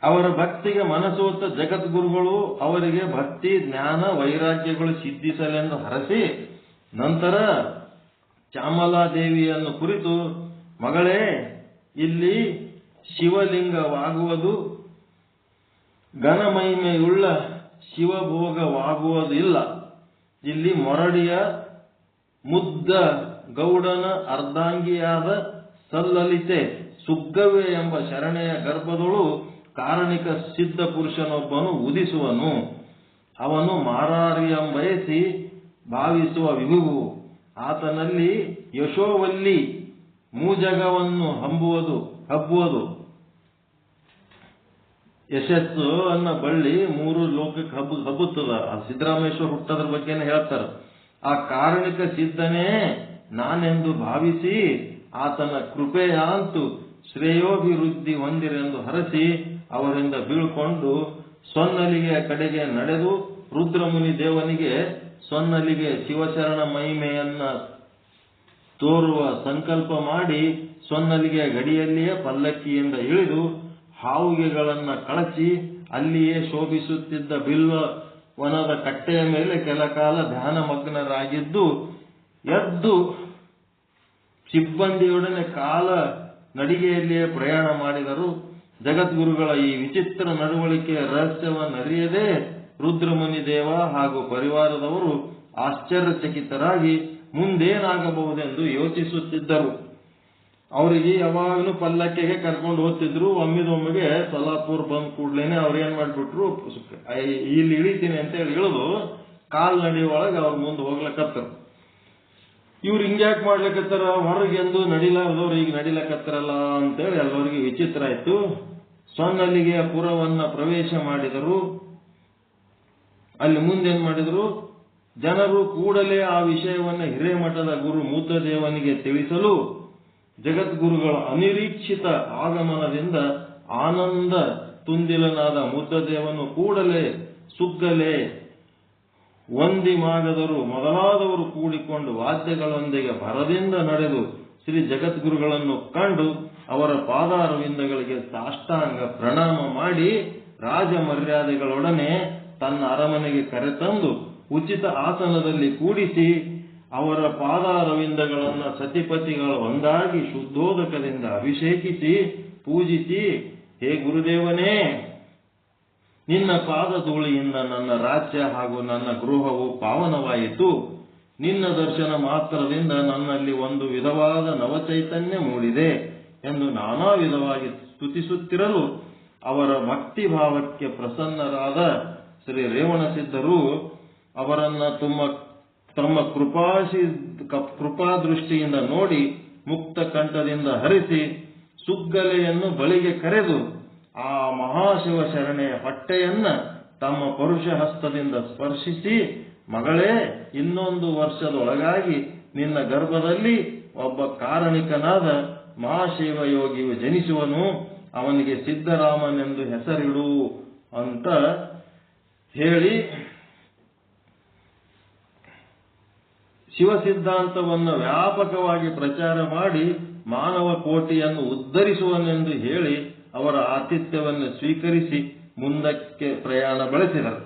ಅವರ ಭಕ್ತಿಗೆ ಮನಸೋತ ಜಗದ್ಗುರುಗಳು ಅವರಿಗೆ ಭಕ್ತಿ ಜ್ಞಾನ ವೈರಾಗ್ಯಗಳು ಸಿದ್ಧಿಸಲೆಂದು ಹರಸಿ ನಂತರ ಚಾಮಲಾದೇವಿಯನ್ನು ಕುರಿತು, ಮಗಳೇ, ಇಲ್ಲಿ ಶಿವಲಿಂಗವಾಗುವುದು, ಘನಮಹಿಮೆಯುಳ್ಳ ಶಿವಭೋಗವಾಗುವುದಿಲ್ಲ. ಇಲ್ಲಿ ಮೊರಡಿಯ ಮುದ್ದ ಗೌಡನ ಅರ್ಧಾಂಗಿಯಾದ ಸಲ್ಲಲಿತೆ ಸುಗ್ಗವ್ವೆ ಎಂಬ ಶರಣೆಯ ಗರ್ಭದೊಳು ಕಾರಣಿಕ ಸಿದ್ಧ ಪುರುಷನೊಬ್ಬನು ಉದಿಸುವನು. ಅವನು ಮಾರಾರಿಯಂಬಯಸಿ ಭಾವಿಸುವ ವಿಭುವು. ಆತನಲ್ಲಿ ಯಶೋವಲ್ಲಿ ಮೂಜಗವನ್ನು ಹಬ್ಬುವುದು. ಯಶಸ್ಸು ಅನ್ನೋ ಬಳ್ಳಿ 3 ಲೋಕಕ್ಕೆ ಹಬ್ಬುತ್ತದ. ಆ ಸಿದ್ದರಾಮೇಶ್ವರ ಹುಟ್ಟೋದ್ರ ಬಗ್ಗೆನೇ ಹೇಳ್ತಾರೆ. ಆ ಕಾರಣಿಕ ಸಿದ್ಧನೇ ನಾನೆಂದು ಭಾವಿಸಿ ಆತನ ಕೃಪೆಯಾಂತು ಶ್ರೇಯೋಭಿವೃದ್ಧಿ ಹೊಂದಿರೆಂದು ಹರಸಿ ಅವರಿಂದ ಬೀಳ್ಕೊಂಡು ಸೊನ್ನಲಿಗೆಯ ಕಡೆಗೆ ನಡೆದು ರುದ್ರಮುನಿ ದೇವನಿಗೆ ಸೊನ್ನಲಿಗೆ ಶಿವಶರಣ ಮಹಿಮೆಯನ್ನ ತೋರುವ ಸಂಕಲ್ಪ ಮಾಡಿ ಸೊನ್ನಲಿಗೆಯ ಗಡಿಯಲ್ಲಿಯೇ ಪಲ್ಲಕ್ಕಿಯಿಂದ ಇಳಿದು ಹಾವುಗೆಗಳನ್ನ ಕಳಚಿ ಅಲ್ಲಿಯೇ ಶೋಭಿಸುತ್ತಿದ್ದ ಬಿಲ್ವ ವನದ ಕಟ್ಟೆಯ ಮೇಲೆ ಕೆಲ ಕಾಲ ಧ್ಯಾನ ಮಗ್ನರಾಗಿದ್ದು ಎದ್ದು ಸಿಬ್ಬಂದಿಯೊಡನೆ ಕಾಲ ನಡಿಗೆಯಲ್ಲಿಯೇ ಪ್ರಯಾಣ ಮಾಡಿದರು. ಜಗದ್ಗುರುಗಳ ಈ ವಿಚಿತ್ರ ನಡವಳಿಕೆಯ ರಹಸ್ಯವನ್ನರಿಯದೆ ರುದ್ರಮುನಿ ದೇವ ಹಾಗೂ ಪರಿವಾರದವರು ಆಶ್ಚರ್ಯಚಕಿತರಾಗಿ ಮುಂದೇನಾಗಬಹುದೆಂದು ಯೋಚಿಸುತ್ತಿದ್ದರು. ಅವರಿಗೆ ಯಾವಾಗಲೂ ಪಲ್ಲಕ್ಕಿಗೆ ಕರ್ಕೊಂಡು ಹೋಗ್ತಿದ್ರು. ಒಮ್ಮಿದೊಮ್ಮೆಗೆ ಸೊಲ್ಲಾಪುರ್ ಬಂದ ಕೂಡ್ಲೇನೆ ಅವ್ರು ಏನ್ ಮಾಡ್ಬಿಟ್ರು, ಇಲ್ಲಿ ಇಳಿತೀನಿ ಅಂತೇಳಿ ಇಳಿದು ಕಾಲ್ನಡಿ ಒಳಗೆ ಅವ್ರ ಮುಂದೆ ಹೋಗ್ಲಕತ್ತರು. ಇವ್ರು ಹಿಂಗ್ಯಾಕ್ ಮಾಡ್ಲಿಕತ್ತಾರ, ಹೊರಗೆಂದು ನಡಿಲಾರ್ದವ್ರು ಈಗ ನಡಿಲಕತ್ತಾರಲ್ಲ ಅಂತೇಳಿ ಎಲ್ಲರಿಗೆ ವಿಚಿತ್ರ ಆಯ್ತು. ಸೊನ್ನಲ್ಲಿಗೆ ಪುರವನ್ನ ಪ್ರವೇಶ ಮಾಡಿದರು. ಅಲ್ಲಿ ಮುಂದೇನ್ ಮಾಡಿದ್ರು, ಜನರು ಕೂಡಲೇ ಆ ವಿಷಯವನ್ನ ಹಿರೇಮಠದ ಗುರು ಮುದ್ದದೇವನಿಗೆ ತಿಳಿಸಲು ಜಗದ್ಗುರುಗಳ ಅನಿರೀಕ್ಷಿತ ಆಗಮನದಿಂದ ಆನಂದ ತುಂದಿಲನಾದ ಮುದ್ದದೇವನು ಕೂಡಲೇ ಸುಗ್ಗಲೆ ವಂದಿಮಾಗದರು ಮೊದಲಾದವರು ಕೂಡಿಕೊಂಡು ವಾದ್ಯಗಳೊಂದಿಗೆ ಭರದಿಂದ ನಡೆದು ಶ್ರೀ ಜಗದ್ಗುರುಗಳನ್ನು ಕಂಡು ಅವರ ಪಾದಾರವಿಂದಗಳಿಗೆ ಸಾಷ್ಟಾಂಗ ಪ್ರಣಾಮ ಮಾಡಿ ರಾಜ ಮರ್ಯಾದೆಗಳೊಡನೆ ತನ್ನ ಅರಮನೆಗೆ ಕರೆತಂದು ಉಚಿತ ಆಸನದಲ್ಲಿ ಕೂಡಿಸಿ ಅವರ ಪಾದಾರವಿಂದಗಳನ್ನು ಸತಿಪತಿಗಳ ಒಂದಾಗಿ ಶುದ್ಧೋದಕದಿಂದ ಅಭಿಷೇಕಿಸಿ ಪೂಜಿಸಿ, ಹೇ ಗುರುದೇವನೇ, ನಿನ್ನ ಪಾದಧೂಳಿಯಿಂದ ನನ್ನ ರಾಜ್ಯ ಹಾಗೂ ನನ್ನ ಗೃಹವು ಪಾವನವಾಯಿತು. ನಿನ್ನ ದರ್ಶನ ಮಾತ್ರದಿಂದ ನನ್ನಲ್ಲಿ ಒಂದು ವಿಧವಾದ ನವಚೈತನ್ಯ ಮೂಡಿದೆ ಎಂದು ನಾನಾ ವಿಧವಾಗಿ ಸ್ತುತಿಸುತ್ತಿರಲು ಅವರ ಭಕ್ತಿ ಭಾವಕ್ಕೆ ಪ್ರಸನ್ನರಾದ ಶ್ರೀ ರೇವಣಸಿದ್ಧರು ಅವರನ್ನ ತಮ್ಮ ಕೃಪಾದೃಷ್ಟಿಯಿಂದ ನೋಡಿ ಮುಕ್ತ ಕಂಠದಿಂದ ಹರಿಸಿ ಸುಗ್ಗಲೆಯನ್ನು ಬಳಿಗೆ ಕರೆದು ಆ ಮಹಾಶಿವ ಶರಣೆಯ ಹೊಟ್ಟೆಯನ್ನ ತಮ್ಮ ಪರುಷ ಹಸ್ತದಿಂದ ಸ್ಪರ್ಶಿಸಿ, ಮಗಳೇ, ಇನ್ನೊಂದು ವರ್ಷದೊಳಗಾಗಿ ನಿನ್ನ ಗರ್ಭದಲ್ಲಿ ಒಬ್ಬ ಕಾರಣಿಕನಾದ ಮಹಾಶಿವ ಯೋಗಿಯು ಜನಿಸುವನು, ಅವನಿಗೆ ಸಿದ್ದರಾಮನೆಂದು ಹೆಸರಿಡು ಅಂತ ಹೇಳಿ ಶಿವ ಸಿದ್ಧಾಂತವನ್ನು ವ್ಯಾಪಕವಾಗಿ ಪ್ರಚಾರ ಮಾಡಿ ಮಾನವ ಕೋಟಿಯನ್ನು ಉದ್ಧರಿಸುವನೆಂದು ಹೇಳಿ ಅವರ ಆತಿಥ್ಯವನ್ನು ಸ್ವೀಕರಿಸಿ ಮುಂದಕ್ಕೆ ಪ್ರಯಾಣ ಬೆಳೆಸಿದರು.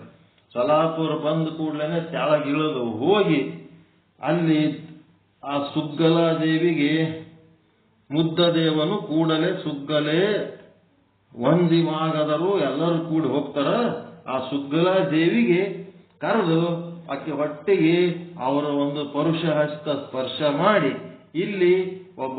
ಸೊಲ್ಲಾಪುರ ಬಂದ ಕೂಡಲೇ ಕೆಳಗಿಳಿದು ಹೋಗಿ ಅಲ್ಲಿ ಆ ಸುಗ್ಗಲಾದೇವಿಗೆ ಮುದ್ದದೇವನು ಕೂಡಲೇ ಸುಗ್ಗಲೇ ವಂದಿಮಾಗದರು, ಎಲ್ಲರೂ ಕೂಡಿ ಹೋಗ್ತಾರ. ಆ ಸುಗ್ಗಲಾದೇವಿಗೆ ಕರೆದು ಆಕೆ ಹೊಟ್ಟೆಗೆ ಅವರ ಒಂದು ಪರುಷ ಹಸ್ತ ಸ್ಪರ್ಶ ಮಾಡಿ ಇಲ್ಲಿ ಒಬ್ಬ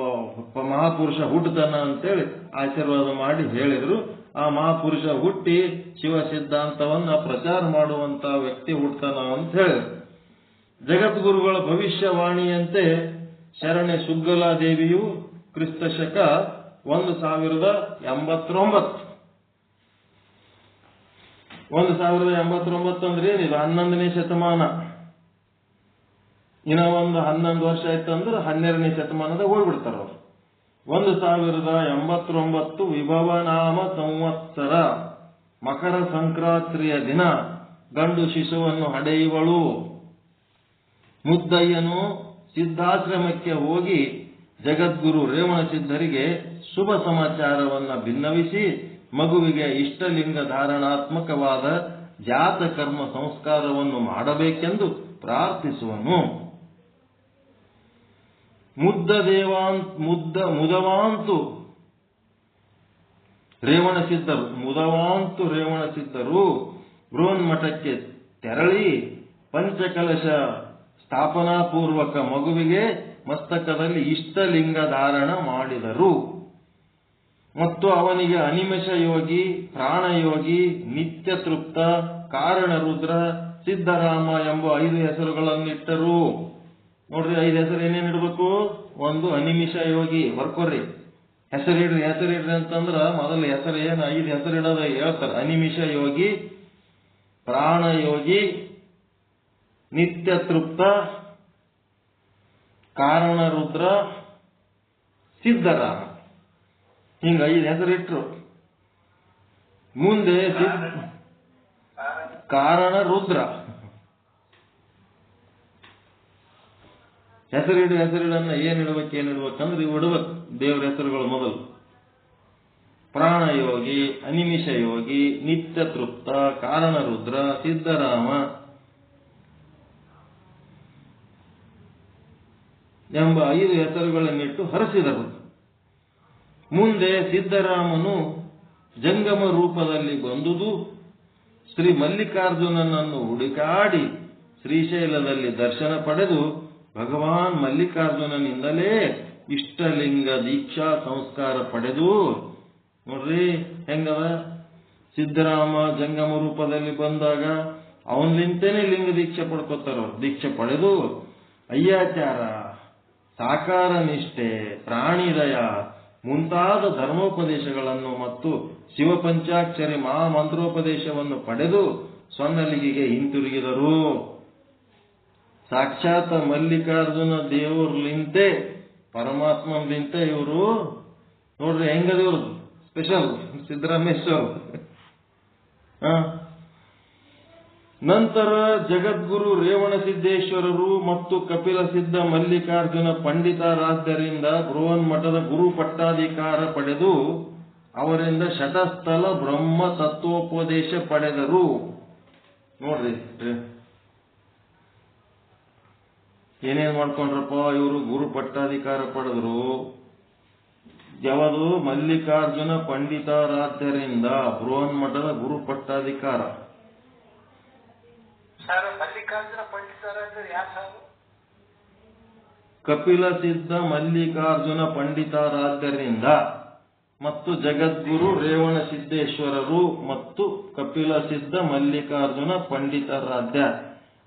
ಮಹಾಪುರುಷ ಹುಟ್ಟುತ್ತಾನ ಅಂತೇಳಿ ಆಶೀರ್ವಾದ ಮಾಡಿ ಹೇಳಿದ್ರು. ಆ ಮಹಾಪುರುಷ ಹುಟ್ಟಿ ಶಿವ ಸಿದ್ಧಾಂತವನ್ನ ಪ್ರಚಾರ ಮಾಡುವಂತ ವ್ಯಕ್ತಿ ಹುಟ್ಟತಾನ ಅಂತ ಹೇಳಿದ್ರು. ಜಗದ್ಗುರುಗಳ ಭವಿಷ್ಯವಾಣಿಯಂತೆ ಶರಣೆ ಸುಗ್ಗಲಾದೇವಿಯು ಕ್ರಿಸ್ತಶಕ 1089 ಅಂದ್ರೆ ಏನಿಲ್ಲ, 11ನೇ ಶತಮಾನ. ಇನ್ನ ಒಂದು 11 ವರ್ಷ ಆಯ್ತಂದ್ರೆ 12ನೇ ಶತಮಾನದಾಗ ಹೋಗ್ಬಿಡ್ತಾರ ಅವರು. 1089 ವಿಭವನಾಮ ಸಂವತ್ಸರ ಮಕರ ಸಂಕ್ರಾಂತಿಯ ದಿನ ಗಂಡು ಶಿಶುವನ್ನು ಹಡೆಯುವಳು. ಮುದ್ದಯ್ಯನು ಸಿದ್ಧಾಶ್ರಮಕ್ಕೆ ಹೋಗಿ ಜಗದ್ಗುರು ರೇವಣಸಿದ್ಧರಿಗೆ ಶುಭ ಸಮಾಚಾರವನ್ನ ಭಿನ್ನವಿಸಿ ಮಗುವಿಗೆ ಇಷ್ಟಲಿಂಗ ಧಾರಣಾತ್ಮಕವಾದ ಜಾತಕರ್ಮ ಸಂಸ್ಕಾರವನ್ನು ಮಾಡಬೇಕೆಂದು ಪ್ರಾರ್ಥಿಸುವನು. ಮುದವಾಂತು ರೇವಣಸಿದ್ಧರು ಬೃಹನ್ಮಠಕ್ಕೆ ತೆರಳಿ ಪಂಚಕಲಶ ಸ್ಥಾಪನಾಪೂರ್ವಕ ಮಗುವಿಗೆ ಮಸ್ತಕದಲ್ಲಿ ಇಷ್ಟಲಿಂಗ ಧಾರಣ ಮಾಡಿದರು ಮತ್ತು ಅವನಿಗೆ ಅನಿಮಿಷ ಯೋಗಿ, ಪ್ರಾಣಯೋಗಿ, ನಿತ್ಯ ತೃಪ್ತ, ಕಾರಣ ರುದ್ರ, ಸಿದ್ದರಾಮ ಎಂಬ 5 ಹೆಸರುಗಳನ್ನಿಟ್ಟರು. ನೋಡ್ರಿ, 5 ಹೆಸರು ಏನೇನು ಇಡಬೇಕು? ಒಂದು ಅನಿಮಿಷ ಯೋಗಿ, ಬರ್ಕೋರಿ, ಹೆಸರಿಡ್ರಿ ಅಂತಂದ್ರ ಮೊದಲು ಹೆಸರು ಏನು 5 ಹೆಸರಿಡೋದ ಹೇಳ್ತಾರೆ. ಅನಿಮಿಷ ಯೋಗಿ, ಪ್ರಾಣಯೋಗಿ, ನಿತ್ಯ ತೃಪ್ತ, ಕಾರಣ ರುದ್ರ, ಸಿದ್ದರಾಮ, ಹಿಂಗ 5 ಹೆಸರಿಟ್ರು. ಮುಂದೆ ಕಾರಣ ರುದ್ರ ಹೆಸರಿಡನ್ನ ಏನಿಡ್ಬೇಕಂದ್ರೆ ಇವು ಇಡ್ಬೇಕು. ದೇವ್ರ ಹೆಸರುಗಳು ಮೊದಲು ಪ್ರಾಣಯೋಗಿ, ಅನಿಮಿಷ ಯೋಗಿ, ನಿತ್ಯ ತೃಪ್ತ, ಕಾರಣರುದ್ರ, ಸಿದ್ಧರಾಮ ಎಂಬ 5 ಹೆಸರುಗಳನ್ನಿಟ್ಟು ಹರಸಿದರು. ಮುಂದೆ ಸಿದ್ಧರಾಮನು ಜಂಗಮ ರೂಪದಲ್ಲಿ ಬಂದುದು ಶ್ರೀ ಮಲ್ಲಿಕಾರ್ಜುನನನ್ನು ಹುಡುಕಾಡಿ ಶ್ರೀಶೈಲದಲ್ಲಿ ದರ್ಶನ ಪಡೆದು ಭಗವಾನ್ ಮಲ್ಲಿಕಾರ್ಜುನನಿಂದಲೇ ಇಷ್ಟಲಿಂಗ ದೀಕ್ಷಾ ಸಂಸ್ಕಾರ ಪಡೆದು, ನೋಡ್ರಿ ಹೆಂಗದ, ಸಿದ್ಧರಾಮ ಜಂಗಮ ರೂಪದಲ್ಲಿ ಬಂದಾಗ ಅವನಿಂತೇನೆ ಲಿಂಗ ದೀಕ್ಷೆ ಪಡ್ಕೋತಾರ. ದೀಕ್ಷೆ ಪಡೆದು ಅಯ್ಯಾಚಾರ, ಸಾಕಾರ ನಿಷ್ಠೆ, ಪ್ರಾಣಿದಯ ಮುಂತಾದ ಧರ್ಮೋಪದೇಶಗಳನ್ನು ಮತ್ತು ಶಿವಪಂಚಾಕ್ಷರಿ ಮಹಾಮಂತ್ರೋಪದೇಶವನ್ನು ಪಡೆದು ಸ್ವರ್ಣಲಿಗೆಗೆ ಹಿಂತಿರುಗಿದರು. ಸಾಕ್ಷಾತ್ ಮಲ್ಲಿಕಾರ್ಜುನ ದೇವರ್ಲಿಂತೆ ಪರಮಾತ್ಮನಿಂತೆ ಇವರು ನೋಡ್ರಿ ಹೆಂಗದ ಇವ್ರದ್ದು ಸ್ಪೆಷಲ್ ಸಿದ್ದರಾಮೇಶ್ವರ. ನಂತರ ಜಗದ್ಗುರು ರೇವಣಸಿದ್ದೇಶ್ವರರು ಮತ್ತು ಕಪಿಲ ಸಿದ್ಧ ಮಲ್ಲಿಕಾರ್ಜುನ ಪಂಡಿತರಾದ್ದರಿಂದ ಬೃಹನ್ಮಠದ ಗುರು ಪಟ್ಟಾಧಿಕಾರ ಪಡೆದು ಅವರಿಂದ ಶತಸ್ಥಲ ಬ್ರಹ್ಮ ತತ್ವೋಪದೇಶ ಪಡೆದರು. ನೋಡ್ರಿ ಏನೇನ್ ಮಾಡ್ಕೊಂಡ್ರಪ್ಪ ಇವರು, ಗುರು ಪಟ್ಟಾಧಿಕಾರ ಪಡೆದ್ರು. ಯಾವುದು? ಮಲ್ಲಿಕಾರ್ಜುನ ಪಂಡಿತಾರಾಧ್ಯರಿಂದ ಬೃಹನ್ಮಠದ ಗುರು ಪಟ್ಟಾಧಿಕಾರ. ಮಲ್ಲಿಕಾರ್ಜುನ ಪಂಡಿತಾರಾಧ್ಯ ಯಾರು? ಕಪಿಲ ಸಿದ್ಧ ಮಲ್ಲಿಕಾರ್ಜುನ ಪಂಡಿತಾರಾಧ್ಯರಿಂದ ಮತ್ತು ಜಗದ್ಗುರು ರೇವಣ ಸಿದ್ದೇಶ್ವರರು ಮತ್ತು ಕಪಿಲ ಸಿದ್ಧ ಮಲ್ಲಿಕಾರ್ಜುನ ಪಂಡಿತಾರಾಧ್ಯ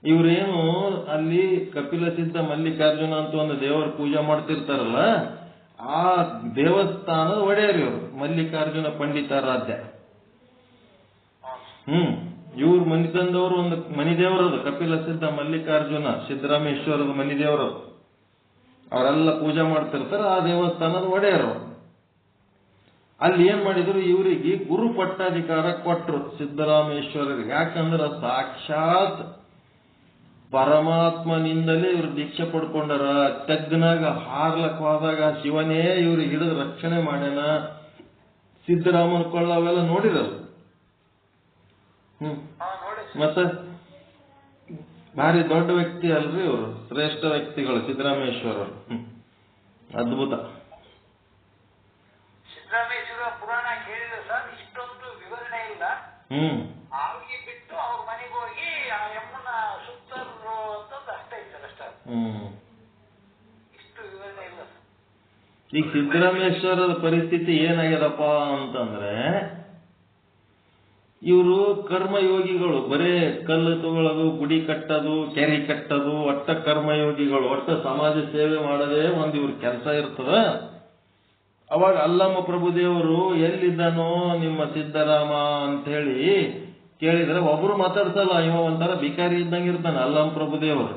ಇವರೇನು ಅಲ್ಲಿ ಕಪಿಲ ಸಿದ್ಧ ಮಲ್ಲಿಕಾರ್ಜುನ ಅಂತ ಒಂದು ದೇವರ ಪೂಜೆ ಮಾಡ್ತಿರ್ತಾರಲ್ಲ, ಆ ದೇವಸ್ಥಾನದ ಒಡೆಯರು ಇವರು ಮಲ್ಲಿಕಾರ್ಜುನ ಪಂಡಿತಾರಾಧ್ಯ. ಇವ್ರ ಮನಿ ತಂದವರು ಒಂದು ಮನಿ ದೇವರದು ಕಪಿಲ ಸಿದ್ಧ ಮಲ್ಲಿಕಾರ್ಜುನ ಸಿದ್ದರಾಮೇಶ್ವರದ ಮನಿ ದೇವರು. ಅವರೆಲ್ಲ ಪೂಜೆ ಮಾಡ್ತಿರ್ತಾರೆ, ಆ ದೇವಸ್ಥಾನದ ಒಡೆಯರು. ಅಲ್ಲಿ ಏನ್ ಮಾಡಿದ್ರು, ಇವರಿಗೆ ಗುರು ಪಟ್ಟಾಧಿಕಾರ ಕೊಟ್ರು ಸಿದ್ದರಾಮೇಶ್ವರರಿಗೆ. ಯಾಕಂದ್ರೆ ಸಾಕ್ಷಾತ್ ಪರಮಾತ್ಮನಿಂದಲೇ ಇವ್ರು ದೀಕ್ಷೆ ಪಡ್ಕೊಂಡಾರ. ತೆಗ್ನಾಗ ಹಾರ್ಲಕ್ ಹೋದಾಗ ಶಿವನೇ ಇವ್ರಿಗೆ ಹಿಡಿದು ರಕ್ಷಣೆ ಮಾಡ್ಯಾನ. ಸಿದ್ದರಾಮನ ಕೊಳ್ಳ ಅವೆಲ್ಲ ನೋಡಿರಲ್ಲ. ಮತ್ತೆ ಭಾರಿ ದೊಡ್ಡ ವ್ಯಕ್ತಿ ಅಲ್ರಿ ಇವರು, ಶ್ರೇಷ್ಠ ವ್ಯಕ್ತಿಗಳು ಸಿದ್ದರಾಮೇಶ್ವರರು. ಅದ್ಭುತ. ಸಿದ್ದರಾಮೇಶ್ವರ ಪುರಾಣ ಕೇಳಿದ್ರೆ ಸರ್ ಇಷ್ಟೊಂದು ವಿವರಣೆ ಇಲ್ಲ. ಅವ್ರಿಗೆ ಬಿಟ್ಟು ಅವ್ರ ಮನೆಗೆ ಹೋಗಿ ಆ ಯಮ್ಮನ ಸುತ್ತರು ಅಂತಂದು ಅಷ್ಟೇ ಇದ್ದಾರೆ ಅಷ್ಟೇ. ಇಷ್ಟು ವಿವರಣೆ ಇಲ್ಲ. ಈಗ ಸಿದ್ದರಾಮೇಶ್ವರದ ಪರಿಸ್ಥಿತಿ ಏನಾಗ್ಯದಪ್ಪ ಅಂತಂದ್ರೆ, ಇವರು ಕರ್ಮಯೋಗಿಗಳು. ಬರೇ ಕಲ್ಲು ತಗೊಳ್ಳೋದು, ಗುಡಿ ಕಟ್ಟೋದು, ಕೆರೆ ಕಟ್ಟೋದು, ಒಟ್ಟ ಕರ್ಮಯೋಗಿಗಳು. ಒಟ್ಟ ಸಮಾಜ ಸೇವೆ ಮಾಡದೇ ಒಂದು ಇವ್ರ ಕೆಲಸ ಇರ್ತದ. ಅವಾಗ ಅಲ್ಲಮ್ಮ ಪ್ರಭುದೇವರು ಎಲ್ಲಿದ್ದಾನೋ ನಿಮ್ಮ ಸಿದ್ದರಾಮ ಅಂತ ಹೇಳಿ ಕೇಳಿದ್ರೆ ಒಬ್ರು ಮಾತಾಡ್ಸಲ್ಲ. ಇವ ಒಂಥರ ಬಿಕಾರಿ ಇದ್ದಂಗೆ ಇರ್ತಾನೆ ಅಲ್ಲಮ್ಮ ಪ್ರಭುದೇವರು.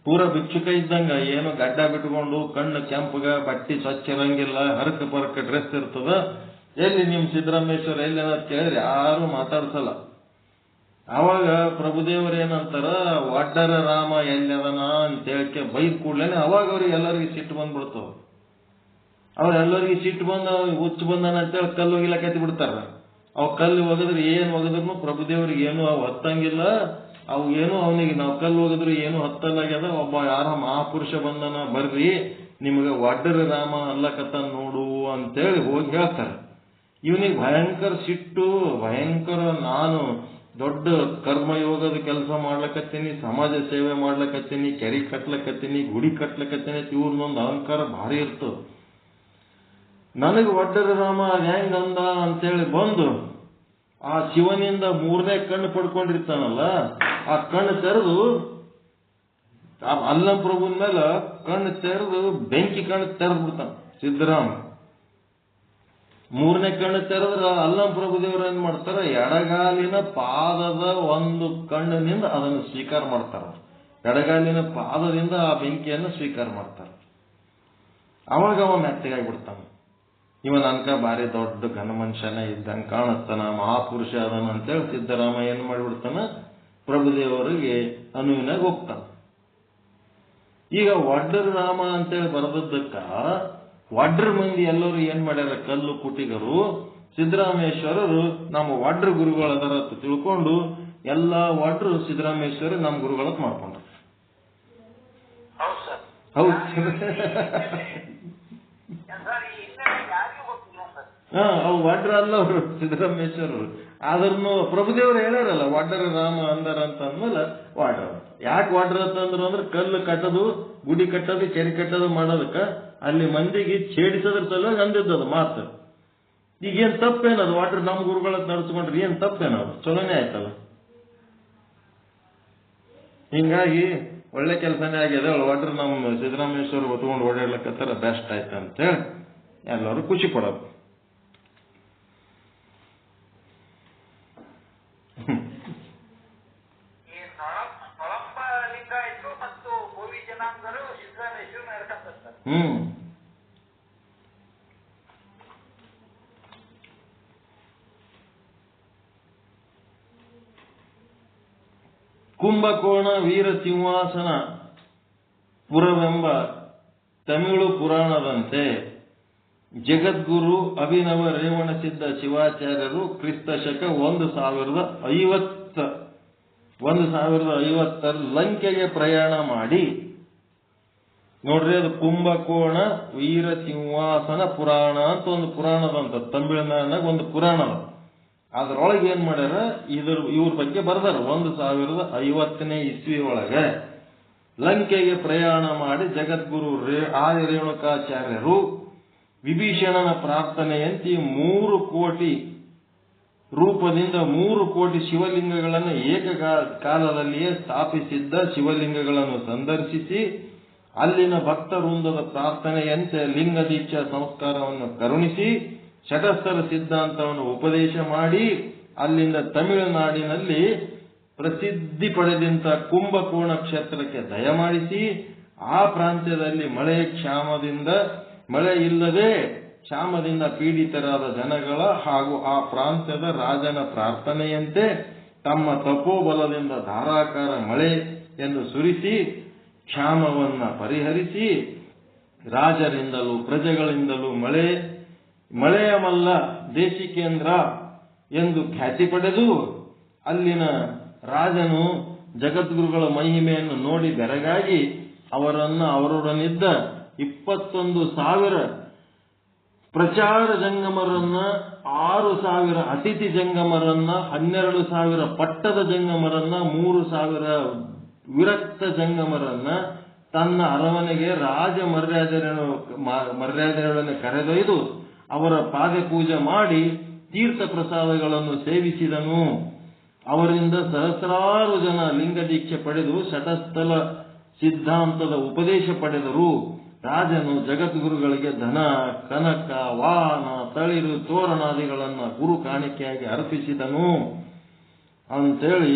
ಪೂರ ಭಿಕ್ಷುಕ ಇದ್ದಂಗ, ಏನು ಗಡ್ಡ ಬಿಟ್ಕೊಂಡು ಕಣ್ಣು ಕೆಂಪಗ, ಬಟ್ಟಿ ಸ್ವಚ್ಛ ಇರಂಗಿಲ್ಲ, ಹರಕ ಪರಕ ಡ್ರೆಸ್ ಇರ್ತದ. ಎಲ್ಲಿ ನಿಮ್ ಸಿದ್ದರಾಮೇಶ್ವರ ಎಲ್ಲಿ ಅನ್ನೋದು ಕೇಳಿದ್ರೆ ಯಾರು ಮಾತಾಡ್ಸಲ್ಲ. ಅವಾಗ ಪ್ರಭುದೇವರು ಏನಂತಾರ, ಒಡ್ಡರ ರಾಮ ಎಲ್ಲದನ ಅಂತ ಹೇಳಕ್ಕೆ ಬೈದ್ ಕೂಡ್ಲೇನೆ ಅವಾಗ ಅವ್ರಿಗೆ ಎಲ್ಲರಿಗೂ ಸಿಟ್ಟು ಬಂದ್ಬಿಡ್ತಾವ. ಅವ್ರೆಲ್ಲರಿಗೂ ಸಿಟ್ಟು ಬಂದ ಹುಚ್ಚು ಬಂದನ ಅಂತೇಳಿ ಕಲ್ಲು ಹೋಗಿಲ್ಲ ಕತ್ತಿ ಬಿಡ್ತಾರ. ಅವ್ ಕಲ್ಲು ಒಗದ್ರೆ ಏನ್ ಒಗದ್ರು ಪ್ರಭುದೇವ್ರಿಗೆ ಏನು ಅವು ಹತ್ತಂಗಿಲ್ಲ. ಅವು ಏನು ಅವನಿಗೆ ನಾವು ಕಲ್ಲು ಹೋಗಿದ್ರು ಏನು ಹತ್ತಲ್ಲಾಗ್ಯದ. ಒಬ್ಬ ಯಾರ ಮಹಾಪುರುಷ ಬಂದನ, ಬರ್ರಿ ನಿಮ್ಗೆ ಒಡ್ಡರ ರಾಮ ಅಲ್ಲಕತ್ತ ನೋಡು ಅಂತೇಳಿ ಹೋಗಿ ಹೇಳ್ತಾರೆ. ಇವನಿಗೆ ಭಯಂಕರ ಸಿಟ್ಟು, ಭಯಂಕರ ನಾನು ದೊಡ್ಡ ಕರ್ಮಯೋಗದ ಕೆಲಸ ಮಾಡ್ಲಕತ್ತೀನಿ, ಸಮಾಜ ಸೇವೆ ಮಾಡ್ಲಕತ್ತೀನಿ, ಕೆರೆ ಕಟ್ಲಕತ್ತೀನಿ, ಗುಡಿ ಕಟ್ಲಕತ್ತೀನಿ. ಇವ್ರನ್ನೊಂದು ಅಹಂಕಾರ ಭಾರಿ ಇರ್ತದ. ನನಗೆ ಒಡ್ಡರ ರಾಮ ಹೆಂಗ್ ಅಂದ ಅಂತೇಳಿ ಬಂದು ಆ ಶಿವನಿಂದ 3ನೇ ಕಣ್ಣು ಪಡ್ಕೊಂಡಿರ್ತಾನಲ್ಲ, ಆ ಕಣ್ಣು ತೆರೆದು ಅಲ್ಲಂ ಪ್ರಭುನ ಮೇಲೆ ಕಣ್ಣು ತೆರೆದು ಬೆಂಕಿ ಕಣ್ಣು ತೆರೆದು ಬಿಡ್ತಾನ ಸಿದ್ದರಾಮ. 3ನೇ ಕಣ್ಣು ತೆರೆದ್ರ ಅಲ್ಲಂ ಪ್ರಭುದೇವರು ಏನ್ ಮಾಡ್ತಾರ, ಎಡಗಾಲಿನ ಪಾದದ ಒಂದು ಕಣ್ಣಿನಿಂದ ಅದನ್ನು ಸ್ವೀಕಾರ ಮಾಡ್ತಾರ. ಎಡಗಾಲಿನ ಪಾದದಿಂದ ಆ ಬೆಂಕಿಯನ್ನು ಸ್ವೀಕಾರ ಮಾಡ್ತಾರ. ಅವಾಗ ಅವ ಮೆತ್ತಗಾಗ್ಬಿಡ್ತಾನ. ಇವನ ಅನ್ಕ ಭಾರಿ ದೊಡ್ಡ ಘನ ಮನುಷ್ಯನ ಇದ್ದಂಗೆ ಕಾಣಿಸ್ತಾನ, ಮಹಾಪುರುಷ ಅದನ ಅಂತೇಳಿ ಸಿದ್ದರಾಮ ಏನ್ ಮಾಡಿಬಿಡ್ತಾನ, ಪ್ರಭುದೇವರಿಗೆ ಅನುವಿನಾಗ ಹೋಗ್ತಾನ. ಈಗ ಒಡ್ಡರ ರಾಮ ಅಂತೇಳಿ ಬರೆದದ್ದಕ್ಕ ವಡ್ರ ಮಂದಿ ಎಲ್ಲರೂ ಏನ್ ಮಾಡ್ಯಾರ, ಕಲ್ಲು ಕುಟಿಗರು ಸಿದ್ದರಾಮೇಶ್ವರರು ನಮ್ಮ ವಡ್ರ ಗುರುಗಳ ಅದರ ತಿಳ್ಕೊಂಡು ಎಲ್ಲಾ ವಡ್ರು ಸಿದ್ದರಾಮೇಶ್ವರ ನಮ್ಮ ಗುರುಗಳ ಮಾಡ್ಕೊಂಡ್ರು. ಹೌದು ಸರ್. ಹೌದು ಅವು ವಡ್ರ ಅಲ್ಲ ಅವರು ಸಿದ್ದರಾಮೇಶ್ವರರು. ಆದ್ರೂ ಪ್ರಭುದೇವರು ಹೇಳ್ಯಾರಲ್ಲ ವಡ್ರ ರಾಮ ಅಂದರ ಅಂತ ಅಂದ್ಮೇಲೆ ವಾಡ್ರ ಅಂತ. ಯಾಕೆ ವಾಡ್ರ ಅಂತಂದ್ರು ಅಂದ್ರೆ ಕಲ್ಲು ಕಟ್ಟೋದು, ಗುಡಿ ಕಟ್ಟೋದು, ಕೆರೆ ಕಟ್ಟೋದು ಮಾಡೋದಕ್ಕ ಅಲ್ಲಿ ಮಂದಿಗೆ ಛೇಡಿಸೋದ್ರ ಸಲುವಾಗಿ ಅಂದಿದ್ದದು ಮಾತು. ಈಗೇನ್ ತಪ್ಪೇನದು? ವಾಡ್ರ ನಮ್ಮ ಗುರುಗಳ ನಡ್ಸ್ಕೊಂಡ್ರೆ ಏನ್ ತಪ್ಪೇನದು? ಚಲೋನೇ ಆಯ್ತಲ್ಲ. ಹಿಂಗಾಗಿ ಒಳ್ಳೆ ಕೆಲಸನೇ ಆಗಿದೆ. ವಾಡ್ರ ನಮ್ಮ ಸಿದ್ದರಾಮೇಶ್ವರ ಹೊತ್ಕೊಂಡು ಓಡಾಡ್ಲಕ್ಕತ್ತಾರ, ಬೆಸ್ಟ್ ಆಯ್ತು ಅಂತೇಳಿ ಎಲ್ಲರೂ ಖುಷಿ ಪಡೋದು. ಕುಂಭಕೋಣ ವೀರ ಸಿಂಹಾಸನ ಪುರವೆಂಬ ತಮಿಳು ಪುರಾಣದಂತೆ ಜಗದ್ಗುರು ಅಭಿನವ ರೇವಣಸಿದ್ಧ ಶಿವಾಚಾರ್ಯರು ಕ್ರಿಸ್ತ ಶಕ 1050 ಲಂಕೆಗೆ ಪ್ರಯಾಣ ಮಾಡಿ, ನೋಡ್ರಿ ಅದು ಕುಂಭಕೋಣ ವೀರ ಸಿಂಹಾಸನ ಪುರಾಣ ಅಂತ ಒಂದು ಪುರಾಣದಂತ, ತಮಿಳುನಾಡಿನಾಗ ಒಂದು ಪುರಾಣ. ಅದ್ರೊಳಗೆ ಏನ್ ಮಾಡ್ಯಾರ, ಇವ್ರ ಬಗ್ಗೆ ಬರ್ದಾರ. 1050ನೇ ಇಸ್ವಿ ಒಳಗೆ ಲಂಕೆಗೆ ಪ್ರಯಾಣ ಮಾಡಿ ಜಗದ್ಗುರು ಆದಿ ರೇಣುಕಾಚಾರ್ಯರು ವಿಭೀಷಣನ ಪ್ರಾರ್ಥನೆಯಂತೆ 3 ಕೋಟಿ ರೂಪದಿಂದ 3 ಕೋಟಿ ಶಿವಲಿಂಗಗಳನ್ನು ಏಕಕಾಲದಲ್ಲಿಯೇ ಸ್ಥಾಪಿಸಿದ್ದ ಶಿವಲಿಂಗಗಳನ್ನು ಸಂದರ್ಶಿಸಿ ಅಲ್ಲಿನ ಭಕ್ತ ವೃಂದದ ಪ್ರಾರ್ಥನೆಯಂತೆ ಲಿಂಗ ದೀಕ್ಷಾ ಸಂಸ್ಕಾರವನ್ನು ಕರುಣಿಸಿ ಶಟಸ್ಥರ ಸಿದ್ಧಾಂತವನ್ನು ಉಪದೇಶ ಮಾಡಿ ಅಲ್ಲಿಂದ ತಮಿಳುನಾಡಿನಲ್ಲಿ ಪ್ರಸಿದ್ಧಿ ಪಡೆದಂತ ಕುಂಭಕೋಣ ಕ್ಷೇತ್ರಕ್ಕೆ ದಯಮಾಡಿಸಿ ಆ ಪ್ರಾಂತ್ಯದಲ್ಲಿ ಮಳೆ ಇಲ್ಲದೆ ಕ್ಷಾಮದಿಂದ ಪೀಡಿತರಾದ ಜನಗಳ ಹಾಗೂ ಆ ಪ್ರಾಂತ್ಯದ ರಾಜನ ಪ್ರಾರ್ಥನೆಯಂತೆ ತಮ್ಮ ತಪೋಬಲದಿಂದ ಧಾರಾಕಾರ ಮಳೆಯನ್ನು ಸುರಿಸಿ ಕ್ಷಾಮವನ್ನ ಪರಿಹರಿಸಿ ರಾಜರಿಂದಲೂ ಪ್ರಜೆಗಳಿಂದಲೂ ಮಳೆಯ ಮಲ್ಲ ದೇಶಿಕೇಂದ್ರ ಎಂದು ಖ್ಯಾತಿ ಪಡೆದು ಅಲ್ಲಿನ ರಾಜನು ಜಗದ್ಗುರುಗಳ ಮಹಿಮೆಯನ್ನು ನೋಡಿ ಬೆರಗಾಗಿ ಅವರೊಡನಿದ್ದ 21,000 ಪ್ರಚಾರ ಜಂಗಮರನ್ನ, 6,000 ಅತಿಥಿ ಜಂಗಮರನ್ನ, 12,000 ಪಟ್ಟದ ಜಂಗಮರನ್ನ, 3,000 ವಿರಕ್ತ ಜಂಗಮರನ್ನ ತನ್ನ ಅರಮನೆಗೆ ರಾಜ ಮರ್ಯಾದೆಗಳನ್ನು ಕರೆದೊಯ್ದು ಅವರ ಪಾದ ಪೂಜೆ ಮಾಡಿ ತೀರ್ಥ ಪ್ರಸಾದಗಳನ್ನು ಸೇವಿಸಿದನು. ಅವರಿಂದ ಸಹಸ್ರಾರು ಜನ ಲಿಂಗ ದೀಕ್ಷೆ ಪಡೆದು ಶಟಸ್ಥಲ ಸಿದ್ಧಾಂತದ ಉಪದೇಶ ಪಡೆದರು. ರಾಜನು ಜಗದ್ಗುರುಗಳಿಗೆ ಧನ, ಕನಕ, ವಾಹನ, ತಳಿರು, ತೋರಣಾದಿಗಳನ್ನ ಗುರು ಕಾಣಿಕೆಯಾಗಿ ಅರ್ಪಿಸಿದನು ಅಂತೇಳಿ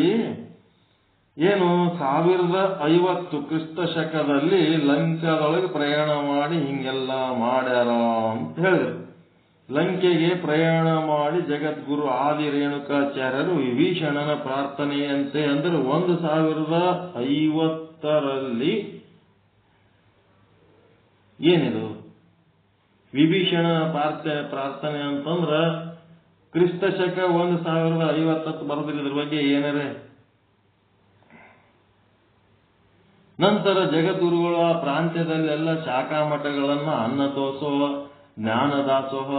ಏನು 1050 ಕ್ರಿಸ್ತ ಶಕದಲ್ಲಿ ಲಂಕಾದೊಳಗೆ ಪ್ರಯಾಣ ಮಾಡಿ ಹಿಂಗೆಲ್ಲ ಮಾಡ್ಯಾರ ಅಂತ ಹೇಳಿದ್ರು. ಲಂಕೆಗೆ ಪ್ರಯಾಣ ಮಾಡಿ ಜಗದ್ಗುರು ಆದಿ ರೇಣುಕಾಚಾರ್ಯರು ವಿಭೀಷಣನ ಪ್ರಾರ್ಥನೆಯಂತೆ ಅಂದ್ರೆ 1050ರಲ್ಲಿ ಏನಿದು ವಿಭೀಷಣ ಪ್ರಾರ್ಥನೆ ಅಂತಂದ್ರ ಕ್ರಿಸ್ತ ಶಕ 1050 ಬರೋದಿಲ್ಲ. ಇದ್ರ ಬಗ್ಗೆ ಏನಾರೆ ನಂತರ ಜಗದ್ಗುರುಗಳ ಪ್ರಾಂತ್ಯದಲ್ಲೆಲ್ಲ ಶಾಖಾ ಮಠಗಳನ್ನ, ಅನ್ನದಾಸೋಹ, ಜ್ಞಾನದಾಸೋಹ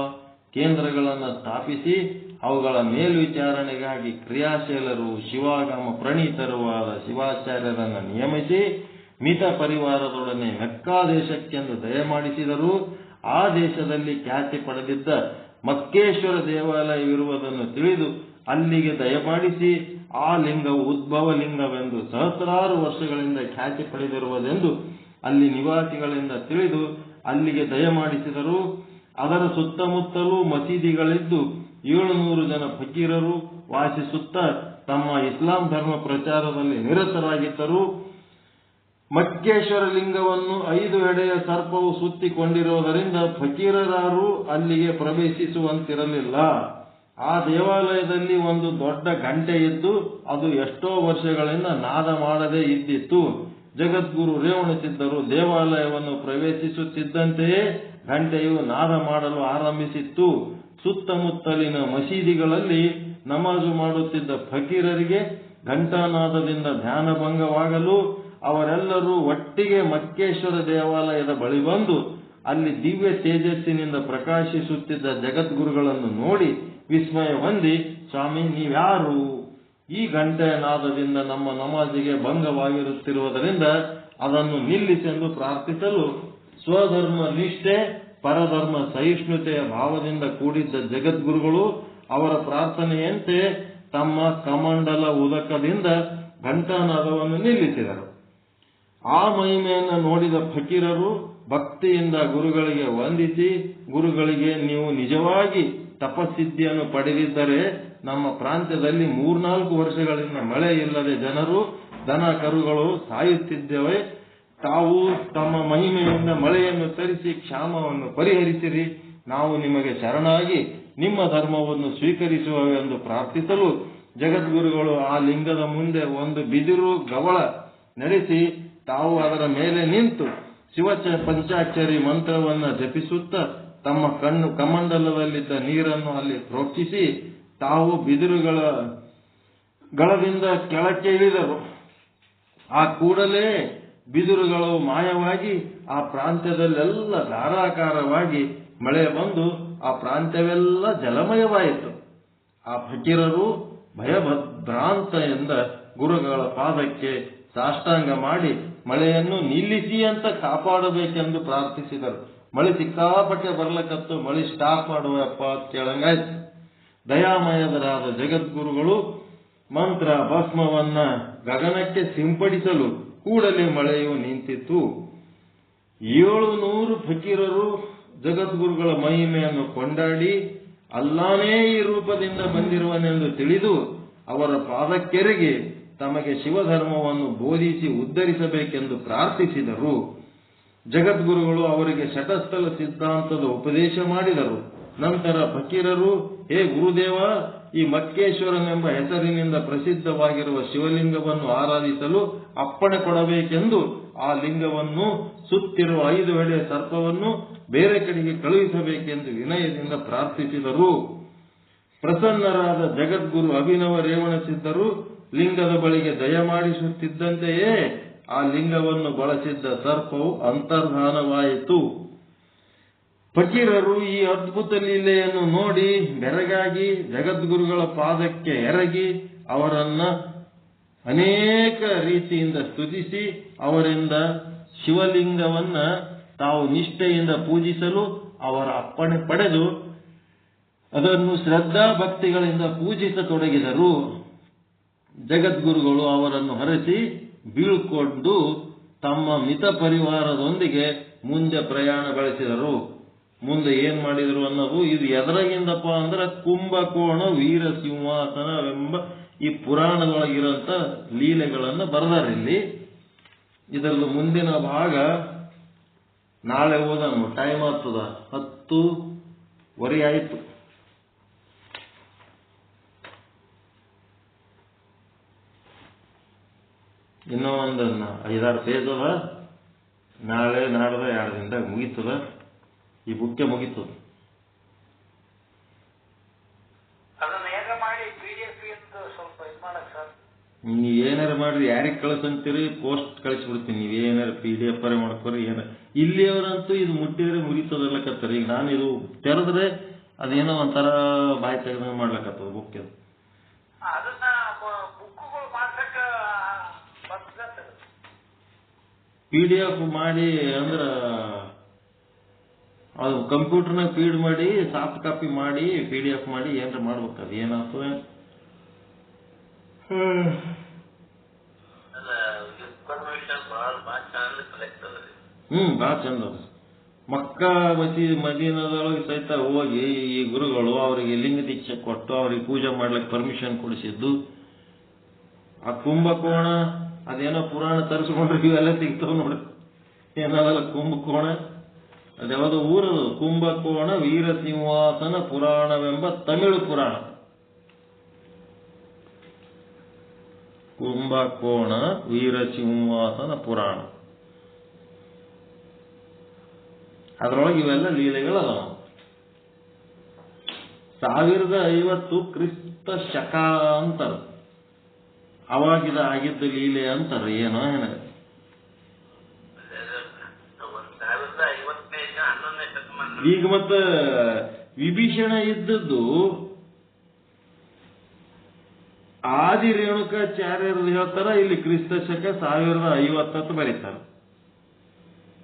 ಕೇಂದ್ರಗಳನ್ನು ಸ್ಥಾಪಿಸಿ ಅವುಗಳ ಮೇಲ್ವಿಚಾರಣೆಗಾಗಿ ಕ್ರಿಯಾಶೀಲರು, ಶಿವಾಗಮ ಪ್ರಣೀತರೂ ಆದ ಶಿವಾಚಾರ್ಯರನ್ನು ನಿಯಮಿಸಿ ಮಿತ ಪರಿವಾರದೊಡನೆ ಮೆಕ್ಕಾ ದೇಶಕ್ಕೆಂದು ದಯಮಾಡಿಸಿದರು. ಆ ದೇಶದಲ್ಲಿ ಖ್ಯಾತಿ ಪಡೆದಿದ್ದ ಮಕ್ಕೇಶ್ವರ ದೇವಾಲಯವಿರುವುದನ್ನು ತಿಳಿದು ಅಲ್ಲಿಗೆ ದಯಮಾಡಿಸಿ ಆ ಲಿಂಗವು ಉದ್ಭವ ಲಿಂಗವೆಂದು ಸಹಸ್ರಾರು ವರ್ಷಗಳಿಂದ ಖ್ಯಾತಿ ಪಡೆದಿರುವುದೆಂದು ಅಲ್ಲಿ ನಿವಾಸಿಗಳಿಂದ ತಿಳಿದು ಅಲ್ಲಿಗೆ ದಯಮಾಡಿಸಿದರು. ಅದರ ಸುತ್ತಮುತ್ತಲೂ ಮಸೀದಿಗಳಿದ್ದು 700 ಜನ ಫಕೀರರು ವಾಸಿಸುತ್ತ ತಮ್ಮ ಇಸ್ಲಾಂ ಧರ್ಮ ಪ್ರಚಾರದಲ್ಲಿ ನಿರತರಾಗಿದ್ದರು. ಮಕ್ಕೇಶ್ವರ ಲಿಂಗವನ್ನು 5 ಎಡೆಯ ಸರ್ಪವು ಸುತ್ತಿಕೊಂಡಿರುವುದರಿಂದ ಫಕೀರರಾರು ಅಲ್ಲಿಗೆ ಪ್ರವೇಶಿಸುವಂತಿರಲಿಲ್ಲ. ಆ ದೇವಾಲಯದಲ್ಲಿ ಒಂದು ದೊಡ್ಡ ಗಂಟೆ ಇದ್ದು ಅದು ಎಷ್ಟೋ ವರ್ಷಗಳಿಂದ ನಾದ ಮಾಡದೇ ಇದ್ದಿತ್ತು. ಜಗದ್ಗುರು ರೇವಣಸಿದ್ಧರು ದೇವಾಲಯವನ್ನು ಪ್ರವೇಶಿಸುತ್ತಿದ್ದಂತೆಯೇ ಗಂಟೆಯು ನಾದ ಮಾಡಲು ಆರಂಭಿಸಿತ್ತು. ಸುತ್ತಮುತ್ತಲಿನ ಮಸೀದಿಗಳಲ್ಲಿ ನಮಾಜು ಮಾಡುತ್ತಿದ್ದ ಫಕೀರರಿಗೆ ಘಂಟಾನಾದದಿಂದ ಧ್ಯಾನಭಂಗವಾಗಲು ಅವರೆಲ್ಲರೂ ಒಟ್ಟಿಗೆ ಮಕ್ಕೇಶ್ವರ ದೇವಾಲಯದ ಬಳಿ ಬಂದು ಅಲ್ಲಿ ದಿವ್ಯ ತೇಜಸ್ಸಿನಿಂದ ಪ್ರಕಾಶಿಸುತ್ತಿದ್ದ ಜಗದ್ಗುರುಗಳನ್ನು ನೋಡಿ ವಿಸ್ಮಯ ಹೊಂದಿ, ಸ್ವಾಮಿ ನೀವ್ಯಾರು? ಈ ಗಂಟೆಯ ನಾದದಿಂದ ನಮ್ಮ ನಮಾಜಿಗೆ ಭಂಗವಾಗಿರುತ್ತಿರುವುದರಿಂದ ಅದನ್ನು ನಿಲ್ಲಿಸೆಂದು ಪ್ರಾರ್ಥಿಸಲು ಸ್ವಧರ್ಮ ನಿಷ್ಠೆ ಪರಧರ್ಮ ಸಹಿಷ್ಣುತೆಯ ಭಾವದಿಂದ ಕೂಡಿದ್ದ ಜಗದ್ಗುರುಗಳು ಅವರ ಪ್ರಾರ್ಥನೆಯಂತೆ ತಮ್ಮ ಕಮಂಡಲ ಉದಕದಿಂದ ಘಂಟಾನಾದವನ್ನು ನಿಲ್ಲಿಸಿದರು. ಆ ಮಹಿಮೆಯನ್ನು ನೋಡಿದ ಫಕೀರರು ಭಕ್ತಿಯಿಂದ ಗುರುಗಳಿಗೆ ವಂದಿಸಿ, ಗುರುಗಳಿಗೆ ನೀವು ನಿಜವಾಗಿ ತಪಸ್ಸಿದ್ಧಿಯನ್ನು ಪಡೆದಿದ್ದರೆ ನಮ್ಮ ಪ್ರಾಂತ್ಯದಲ್ಲಿ 3-4 ವರ್ಷಗಳಿಂದ ಮಳೆ ಇಲ್ಲದೆ ಜನರು ದನ ಕರುಗಳು ಸಾಯುತ್ತಿದ್ದೇವೆ. ತಾವು ತಮ್ಮ ಮಹಿಮೆಯಿಂದ ಮಳೆಯನ್ನು ತರಿಸಿ ಕ್ಷಾಮವನ್ನು ಪರಿಹರಿಸಿರಿ. ನಾವು ನಿಮಗೆ ಶರಣಾಗಿ ನಿಮ್ಮ ಧರ್ಮವನ್ನು ಸ್ವೀಕರಿಸುವೆವೆಂದು ಪ್ರಾರ್ಥಿಸಲು ಜಗದ್ಗುರುಗಳು ಆ ಲಿಂಗದ ಮುಂದೆ ಒಂದು ಬಿದಿರು ಗವಳ ನಡೆಸಿ ತಾವು ಅದರ ಮೇಲೆ ನಿಂತು ಪಂಚಾಕ್ಷರಿ ಮಂತ್ರವನ್ನು ಜಪಿಸುತ್ತಾ ತಮ್ಮ ಕಮಂಡಲದಲ್ಲಿದ್ದ ನೀರನ್ನು ಅಲ್ಲಿ ಪ್ರೋಕ್ಷಿಸಿ ತಾವು ಬಿದಿರುಗಳದಿಂದ ಕೆಳಕ್ಕೆ ಇಳಿದರು. ಆ ಕೂಡಲೇ ಬಿದಿರುಗಳು ಮಾಯವಾಗಿ ಆ ಪ್ರಾಂತ್ಯದಲ್ಲೆಲ್ಲ ಧಾರಾಕಾರವಾಗಿ ಮಳೆ ಬಂದು ಆ ಪ್ರಾಂತ್ಯವೆಲ್ಲ ಜಲಮಯವಾಯಿತು. ಆ ಫಕೀರರು ಭಯಭ್ರಾಂತೆಯಿಂದ ಗುರುಗಳ ಪಾದಕ್ಕೆ ಸಾಷ್ಟಾಂಗ ಮಾಡಿ ಮಳೆಯನ್ನು ನಿಲ್ಲಿಸಿ ಅಂತ ಕಾಪಾಡಬೇಕೆಂದು ಪ್ರಾರ್ಥಿಸಿದರು. ಮಳೆ ಸಿಕ್ಕಾಪಟ್ಟೆ ಬರ್ಲಕತ್ತು, ಮಳೆ ಸ್ಟಾಪ್ ಮಾಡುವಪ್ಪ ಕೇಳಂಗಾಯ್ತು. ದಯಾಮಯದರಾದ ಜಗದ್ಗುರುಗಳು ಮಂತ್ರ ಭಸ್ಮವನ್ನ ಗಗನಕ್ಕೆ ಸಿಂಪಡಿಸಲು ಕೂಡಲೇ ಮಳೆಯು ನಿಂತಿತು. 700 ಫಕೀರರು ಜಗದ್ಗುರುಗಳ ಮಹಿಮೆಯನ್ನು ಕೊಂಡಾಡಿ ಅಲ್ಲಾನೇ ಈ ರೂಪದಿಂದ ಬಂದಿರುವನೆಂದು ತಿಳಿದು ಅವರ ಪಾದಕ್ಕೆರಗಿ ತಮಗೆ ಶಿವಧರ್ಮವನ್ನು ಬೋಧಿಸಿ ಉದ್ಧರಿಸಬೇಕೆಂದು ಪ್ರಾರ್ಥಿಸಿದರು. ಜಗದ್ಗುರುಗಳು ಅವರಿಗೆ ಶಟಸ್ಥಲ ಸಿದ್ಧಾಂತದ ಉಪದೇಶ ಮಾಡಿದರು. ನಂತರ ಫಕೀರರು, ಹೇ ಗುರುದೇವ, ಈ ಮಕ್ಕೇಶ್ವರನೆಂಬ ಹೆಸರಿನಿಂದ ಪ್ರಸಿದ್ಧವಾಗಿರುವ ಶಿವಲಿಂಗವನ್ನು ಆರಾಧಿಸಲು ಅಪ್ಪಣೆ ಕೊಡಬೇಕೆಂದು ಆ ಲಿಂಗವನ್ನು ಸುತ್ತಿರುವ 5 ಎಳೆಯ ಸರ್ಪವನ್ನು ಬೇರೆ ಕಡೆಗೆ ಕಳುಹಿಸಬೇಕೆಂದು ವಿನಯದಿಂದ ಪ್ರಾರ್ಥಿಸಿದರು. ಪ್ರಸನ್ನರಾದ ಜಗದ್ಗುರು ಅಭಿನವ ರೇವಣಸಿದ್ಧರು ಲಿಂಗದ ಬಳಿಗೆ ದಯಮಾಡಿಸುತ್ತಿದ್ದಂತೆಯೇ ಆ ಲಿಂಗವನ್ನು ಬಳಸಿದ್ದ ಸರ್ಪವು ಅಂತರ್ಧಾನವಾಯಿತು. ಫಕೀರರು ಈ ಅದ್ಭುತ ಲೀಲೆಯನ್ನು ನೋಡಿ ಬೆರಗಾಗಿ ಜಗದ್ಗುರುಗಳ ಪಾದಕ್ಕೆ ಎರಗಿ ಅವರನ್ನ ಅನೇಕ ರೀತಿಯಿಂದ ಸ್ತುತಿಸಿ ಅವರಿಂದ ಶಿವಲಿಂಗವನ್ನ ತಾವು ನಿಷ್ಠೆಯಿಂದ ಪೂಜಿಸಲು ಅವರ ಅಪ್ಪಣೆ ಪಡೆದು ಅದನ್ನು ಶ್ರದ್ಧಾ ಭಕ್ತಿಗಳಿಂದ ಪೂಜಿಸತೊಡಗಿದರು. ಜಗದ್ಗುರುಗಳು ಅವರನ್ನು ಹರಸಿ ಬೀಳ್ಕೊಂಡು ತಮ್ಮ ಮಿತ ಪರಿವಾರದೊಂದಿಗೆ ಮುಂದೆ ಪ್ರಯಾಣ ಬೆಳೆಸಿದರು. ಮುಂದೆ ಏನ್ ಮಾಡಿದರು ಅನ್ನೋದು ಇದು ಎದರಾಗಿಂದಪ್ಪ ಅಂದ್ರೆ ಕುಂಭಕೋಣ ವೀರ ಸಿಂಹಾಸನವೆಂಬ ಈ ಪುರಾಣದೊಳಗಿರಂತ ಲೀಲೆಗಳನ್ನು ಬರೆದಾರೆ ಇಲ್ಲಿ. ಇದರದ್ದು ಮುಂದಿನ ಭಾಗ ನಾಳೆ ಓದೋಣ. ಟೈಮ್ ಆಗ್ತದ, 10:15 ಆಯ್ತು. ಇನ್ನೂ ಒಂದು 5-6 ಪೇಜ್ ಅದ. ನಾಳೆ ನಾಡ್ದ 2 ದಿನದಾಗ ಮುಗೀತದ. ಈ ಬುಕ್ಕೆ ಮುಗೀತದ. ನೀವ್ ಏನಾರ ಮಾಡ್ರಿ, ಯಾರಿಗೆ ಕಳ್ಸಂತೀರಿ ಪೋಸ್ಟ್ ಕಳಿಸ್ಬಿಡ್ತೀನಿ. ನೀವ್ ಏನಾರ PDF ಮಾಡ್ಕೊರಿ. ಇಲ್ಲಿಯವರಂತೂ ಇದು ಮುಟ್ಟಿದ್ರೆ ಮುಗಿತದಲ್ಲಕತ್ತಾರೆ. ಈಗ ನಾನು ಇದು ತೆರೆದ್ರೆ ಅದೇನೋ ಒಂಥರ ಬಾಯಿ ತೆಗೆದಂಗ ಮಾಡ್ಲಕತ್ತದ ಬುಕ್. ಇದು PDF ಮಾಡಿ ಅಂದ್ರ ಅದು ಕಂಪ್ಯೂಟರ್ನಾಗ ಫೀಡ್ ಮಾಡಿ ಸಾಫ್ಟ್ ಕಾಪಿ ಮಾಡಿ PDF ಮಾಡಿ ಏನ್ರ ಮಾಡ್ಬೇಕು. ಅದು ಏನಾಗ್ತದೆ ಭಾಳ ಚಂದ ಅದ. ಮಕ್ಕಾ ಮದೀನದೊಳಗೆ ಸಹಿತ ಹೋಗಿ ಈ ಗುರುಗಳು ಅವರಿಗೆ ಲಿಂಗ ದೀಕ್ಷೆ ಕೊಟ್ಟು ಅವ್ರಿಗೆ ಪೂಜೆ ಮಾಡ್ಲಿಕ್ಕೆ ಪರ್ಮಿಷನ್ ಕೊಡಿಸಿದ್ದು. ಆ ಕುಂಭಕೋಣ ಅದೇನೋ ಪುರಾಣ ತರಿಸ್ಕೊಂಡ್ರೆ ಇವೆಲ್ಲ ಸಿಗ್ತಾವ ನೋಡ್ರಿ. ಏನದಲ್ಲ ಕುಂಭಕೋಣ, ಅದ್ಯಾವುದೋ ಊರದು. ಕುಂಭಕೋಣ ವೀರಸಿಂಹಾಸನ ಪುರಾಣವೆಂಬ ತಮಿಳು ಪುರಾಣ. ಕುಂಭಕೋಣ ವೀರಸಿಂಹಾಸನ ಪುರಾಣ. ಅದ್ರೊಳಗೆ ಇವೆಲ್ಲ ಲೀಲೆಗಳದಾವ. 1050 ಕ್ರಿಸ್ತ ಶಕ ಅಂತಾರ. ಅವಾಗಿದ ಆಗಿದ್ದ ಲೀಲೆ ಅಂತಾರ. ಏನೋ ಏನ ಈಗ ಮತ್ತ ವಿಭೀಷಣ ಇದ್ದದ್ದು ಆದಿ ರೇಣುಕಾಚಾರ್ಯರು ಹೇಳ್ತಾರ. ಇಲ್ಲಿ ಕ್ರಿಸ್ತ ಶಕ 1050 ಅಂತ ಬರೀತಾರ.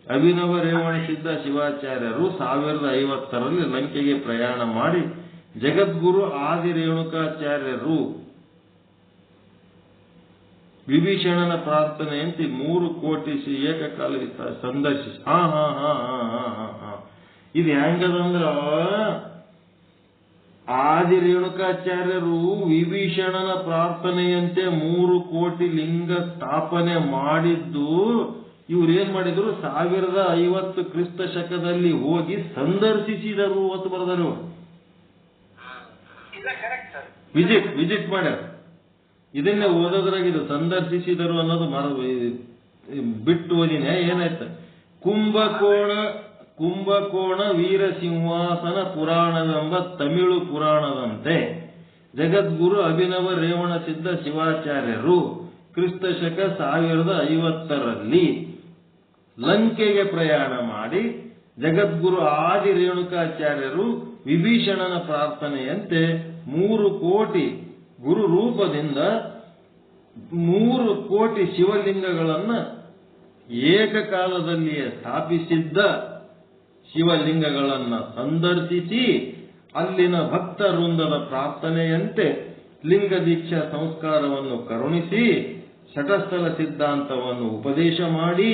ಅಭಿನವ ರೇವಣ ಸಿದ್ಧ ಶಿವಾಚಾರ್ಯರು 1050ರಲ್ಲಿ ಲಂಕೆಗೆ ಪ್ರಯಾಣ ಮಾಡಿ ಜಗದ್ಗುರು ಆದಿ ರೇಣುಕಾಚಾರ್ಯರು ವಿಭೀಷಣನ ಪ್ರಾರ್ಥನೆಯಂತೆ 3 ಕೋಟಿ ಏಕಕಾಲ ಸಂದರ್ಶಿಸಿ. ಇದು ಹೆಂಗದಂದ್ರ ಆದಿ ರೇಣುಕಾಚಾರ್ಯರು ವಿಭೀಷಣನ ಪ್ರಾರ್ಥನೆಯಂತೆ 3 ಕೋಟಿ ಲಿಂಗ ಸ್ಥಾಪನೆ ಮಾಡಿದ್ದು ಇವ್ರೇನ್ ಮಾಡಿದ್ರು 1050 ಕ್ರಿಸ್ತ ಶಕದಲ್ಲಿ ಹೋಗಿ ಸಂದರ್ಶಿಸಿದರು ಅಂತ ಬರೆದರು. ವಿಸಿಟ್ ಮಾಡ್ಯಾರ. ಇದನ್ನೇ ಓದೋದ್ರಾಗಿದ್ದು ಸಂದರ್ಶಿಸಿದರು ಅನ್ನೋದು ಬಿಟ್ಟು ಓದಿನೇ ಏನಾಯ್ತ. ಕುಂಭಕೋಣ ವೀರಸಿಂಹಾಸನ ಪುರಾಣವೆಂಬ ತಮಿಳು ಪುರಾಣದಂತೆ ಜಗದ್ಗುರು ಅಭಿನವ ರೇವಣ ಸಿದ್ಧ ಶಿವಾಚಾರ್ಯರು ಕ್ರಿಸ್ತ ಶಕ 1050ರಲ್ಲಿ ಲಂಕೆಗೆ ಪ್ರಯಾಣ ಮಾಡಿ ಜಗದ್ಗುರು ಆದಿ ರೇಣುಕಾಚಾರ್ಯರು ವಿಭೀಷಣನ ಪ್ರಾರ್ಥನೆಯಂತೆ 3 ಕೋಟಿ ಗುರು ರೂಪದಿಂದ 3 ಕೋಟಿ ಶಿವಲಿಂಗಗಳನ್ನ ಏಕಕಾಲದಲ್ಲಿಯೇ ಸ್ಥಾಪಿಸಿದ್ದ ಶಿವಲಿಂಗಗಳನ್ನ ಸಂದರ್ಶಿಸಿ ಅಲ್ಲಿನ ಭಕ್ತ ವೃಂದದ ಪ್ರಾರ್ಥನೆಯಂತೆ ಲಿಂಗ ದೀಕ್ಷಾ ಸಂಸ್ಕಾರವನ್ನು ಕರುಣಿಸಿ ಶಟಸ್ಥಲ ಸಿದ್ಧಾಂತವನ್ನು ಉಪದೇಶ ಮಾಡಿ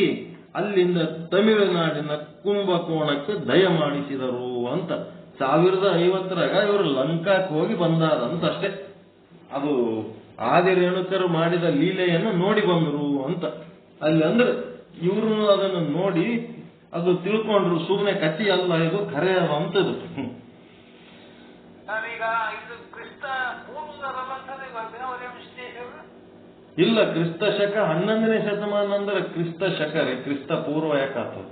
ಅಲ್ಲಿಂದ ತಮಿಳುನಾಡಿನ ಕುಂಭಕೋಣಕ್ಕೆ ದಯ ಮಾಡಿಸಿದರು ಅಂತ 1050ರಾಗ ಇವರು ಲಂಕಾಕ್ಕೆ ಹೋಗಿ ಬಂದಾರಂತಷ್ಟೇ. ಅದು ಆದಿ ರೇಣುಕರು ಮಾಡಿದ ಲೀಲೆಯನ್ನು ನೋಡಿ ಬಂದರು ಅಂತ ಅಲ್ಲಿ. ಅಂದ್ರೆ ಇವರು ಅದನ್ನು ನೋಡಿ ಅದು ತಿಳ್ಕೊಂಡ್ರು. ಸುಮ್ಮನೆ ಕಥೆ ಅಲ್ಲ, ಇದು ಖರೆ ಅಂತದ್ದು. ಇಲ್ಲ, ಕ್ರಿಸ್ತ ಶಕ 11ನೇ ಶತಮಾನ ಅಂದ್ರೆ ಕ್ರಿಸ್ತ ಶಕ ರೀ. ಕ್ರಿಸ್ತ ಪೂರ್ವ ಯಾಕಾಗ್ತದೆ?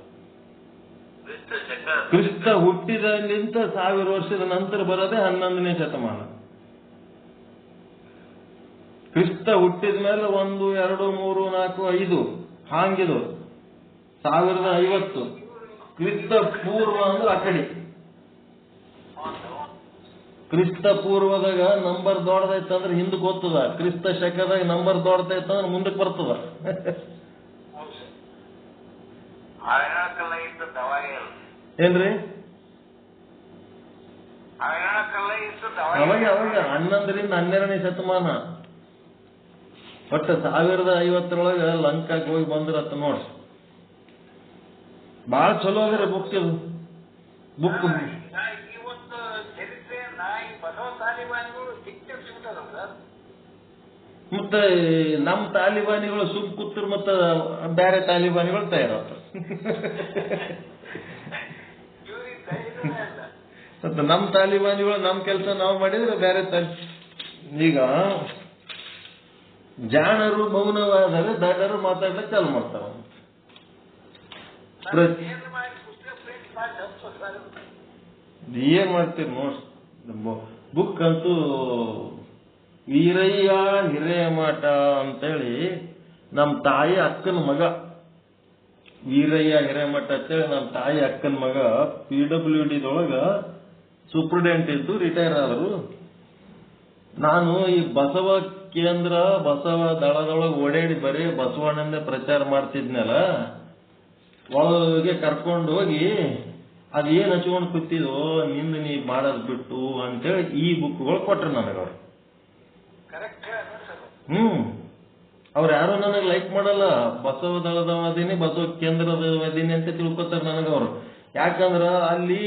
ಕ್ರಿಸ್ತ ಹುಟ್ಟಿದಲ್ಲಿಂತ 1000 ವರ್ಷದ ನಂತರ ಬರೋದೇ 11ನೇ ಶತಮಾನ. ಕ್ರಿಸ್ತ ಹುಟ್ಟಿದ ಮೇಲೆ 1, 2, 3, 4, 5 ಹಾಂಗಿದು 1050. ಕ್ರಿಸ್ತ ಪೂರ್ವ ಅಂದ್ರೆ ಆ ಕಡೆ. ಕ್ರಿಸ್ತ ಪೂರ್ವದಾಗ ನಂಬರ್ ದೊಡ್ಡದೈತಂದ್ರೆ ಹಿಂದಕ್ಕೆ ಹೋಗ್ತದ. ಕ್ರಿಸ್ತ ಶಕದಾಗ ನಂಬರ್ ದೊಡ್ಡದೈತಂದ್ರೆ ಮುಂದಕ್ಕೆ ಬರ್ತದ. ಏನ್ರಿ? ಅವಾಗ 11ರಿಂದ 12ನೇ ಶತಮಾನ. ಒಟ್ಟು 1050ರೊಳಗೆ ಲಂಕಾಕ್ಕೆ ಹೋಗಿ ಬಂದಿರತ್ತ ನೋಡ್ರಿ. ಬಹಳ ಚಲೋ ಅದ್ರಿ ಬುಕ್. ಇದು ಬುಕ್ ಮತ್ತೆ ನಮ್ಮ ತಾಲಿಬಾನಿಗಳು ಸುಮ್ ಕೂತ್ರು ಮತ್ತೆ ಬೇರೆ ತಾಲಿಬಾನಿಗಳು ತಯಾರಾಗ್ತಾರೆ. ಮತ್ತೆ ನಮ್ಮ ತಾಲಿಬಾನಿಗಳು ನಮ್ಮ ಕೆಲಸ ನಾವು ಮಾಡಿದ್ರೆ ಬೇರೆ ಈಗ ಜಾಣರು ಮೌನವಾದರೆ ದಡ್ಡರು ಮಾತಾಡ್ಲಿಕ್ಕೆ ಚಾಲು ಮಾಡ್ತಾರ. ಏನ್ ಮಾಡ್ತೀರಿ ನೋಡ್ರಿ. ಬುಕ್ ಅಂತೂ ವೀರಯ್ಯ ಹಿರೇಮಠ ಅಂತೇಳಿ ನಮ್ಮ ತಾಯಿ ಅಕ್ಕನ ಮಗ. ವೀರಯ್ಯ ಹಿರೇಮಠ ಅಂತೇಳಿ ನಮ್ಮ ತಾಯಿ ಅಕ್ಕನ ಮಗ PWDದೊಳಗ ಸೂಪ್ರಿಡೆಂಟ್ ಇದ್ದು ರಿಟೈರ್ ಆದರು. ನಾನು ಈ ಬಸವ ಕೇಂದ್ರ ಬಸವ ದಳದೊಳಗೆ ಓಡಾಡಿ ಬರೀ ಬಸವಣ್ಣಂದೇ ಪ್ರಚಾರ ಮಾಡ್ತಿದ್ನಲ್ಲ, ಒಳಗೆ ಕರ್ಕೊಂಡು ಹೋಗಿ ಅದೇನ್ ಹಚ್ಕೊಂಡು ಕೂತಿದೋ ನಿಂದು ನೀ ಮಾಡೋದ್ ಬಿಟ್ಟು ಅಂತೇಳಿ ಈ ಬುಕ್ಗಳು ಕೊಟ್ರು ನನಗವ್ರು. ಅವ್ರು ಯಾರು ನನಗೆ ಲೈಕ್ ಮಾಡಲ್ಲ. ಬಸವ ದಳದ ಅದೀನಿ, ಬಸವ ಕೇಂದ್ರದ ಅದೀನಿ ಅಂತ ತಿಳ್ಕೊತಾರೆ ನನಗವ್ರು. ಯಾಕಂದ್ರ ಅಲ್ಲಿ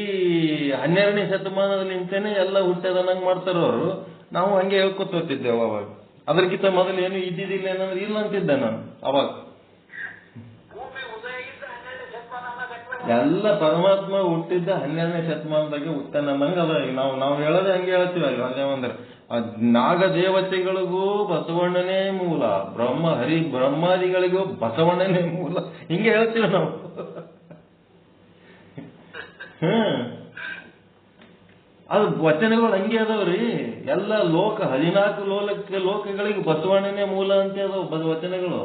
12ನೇ ಶತಮಾನದಲ್ಲಿಂತೇನೆ ಎಲ್ಲ ಹುಟ್ಟದಂಗ್ ಮಾಡ್ತಾರ ಅವರು. ನಾವು ಹಂಗೆ ಹೇಳ್ಕೊತಿದ್ದೇವೆ ಅವಾಗ. ಅದಕ್ಕಿಂತ ಮೊದಲು ಏನು ಇದ್ದಿದ್ದಿಲ್ಲ ಏನಂದ್ರೆ ಇಲ್ಲ ಅಂತಿದ್ದೆ ನಾನು ಅವಾಗ. ಎಲ್ಲ ಪರಮಾತ್ಮ ಹುಟ್ಟಿದ್ದ 12ನೇ ಶತಮಾನದಾಗೆ ಹುಟ್ಟಾನ ಅನ್ನಂಗ ಅದ. ನಾವು ಹೇಳೋದೇ ಹಂಗೆ ಹೇಳ್ತೀವಿ ಅಲ್ಲಿ. ಅದೇವಂದ್ರೆ ನಾಗ ದೇವತೆಗಳಿಗೂ ಬಸವಣ್ಣನೇ ಮೂಲ, ಬ್ರಹ್ಮಾದಿಗಳಿಗೂ ಬಸವಣ್ಣನೇ ಮೂಲ, ಹಿಂಗೆ ಹೇಳ್ತೀವಿ ನಾವು. ಅದು ವಚನಗಳು ಹಂಗೆ ಅದಾವ್ರಿ. ಎಲ್ಲ ಲೋಕ 14 ಲೋಕಗಳಿಗೆ ಬಸವಣ್ಣನೇ ಮೂಲ ಅಂತ ಅದಾವ ವಚನಗಳು.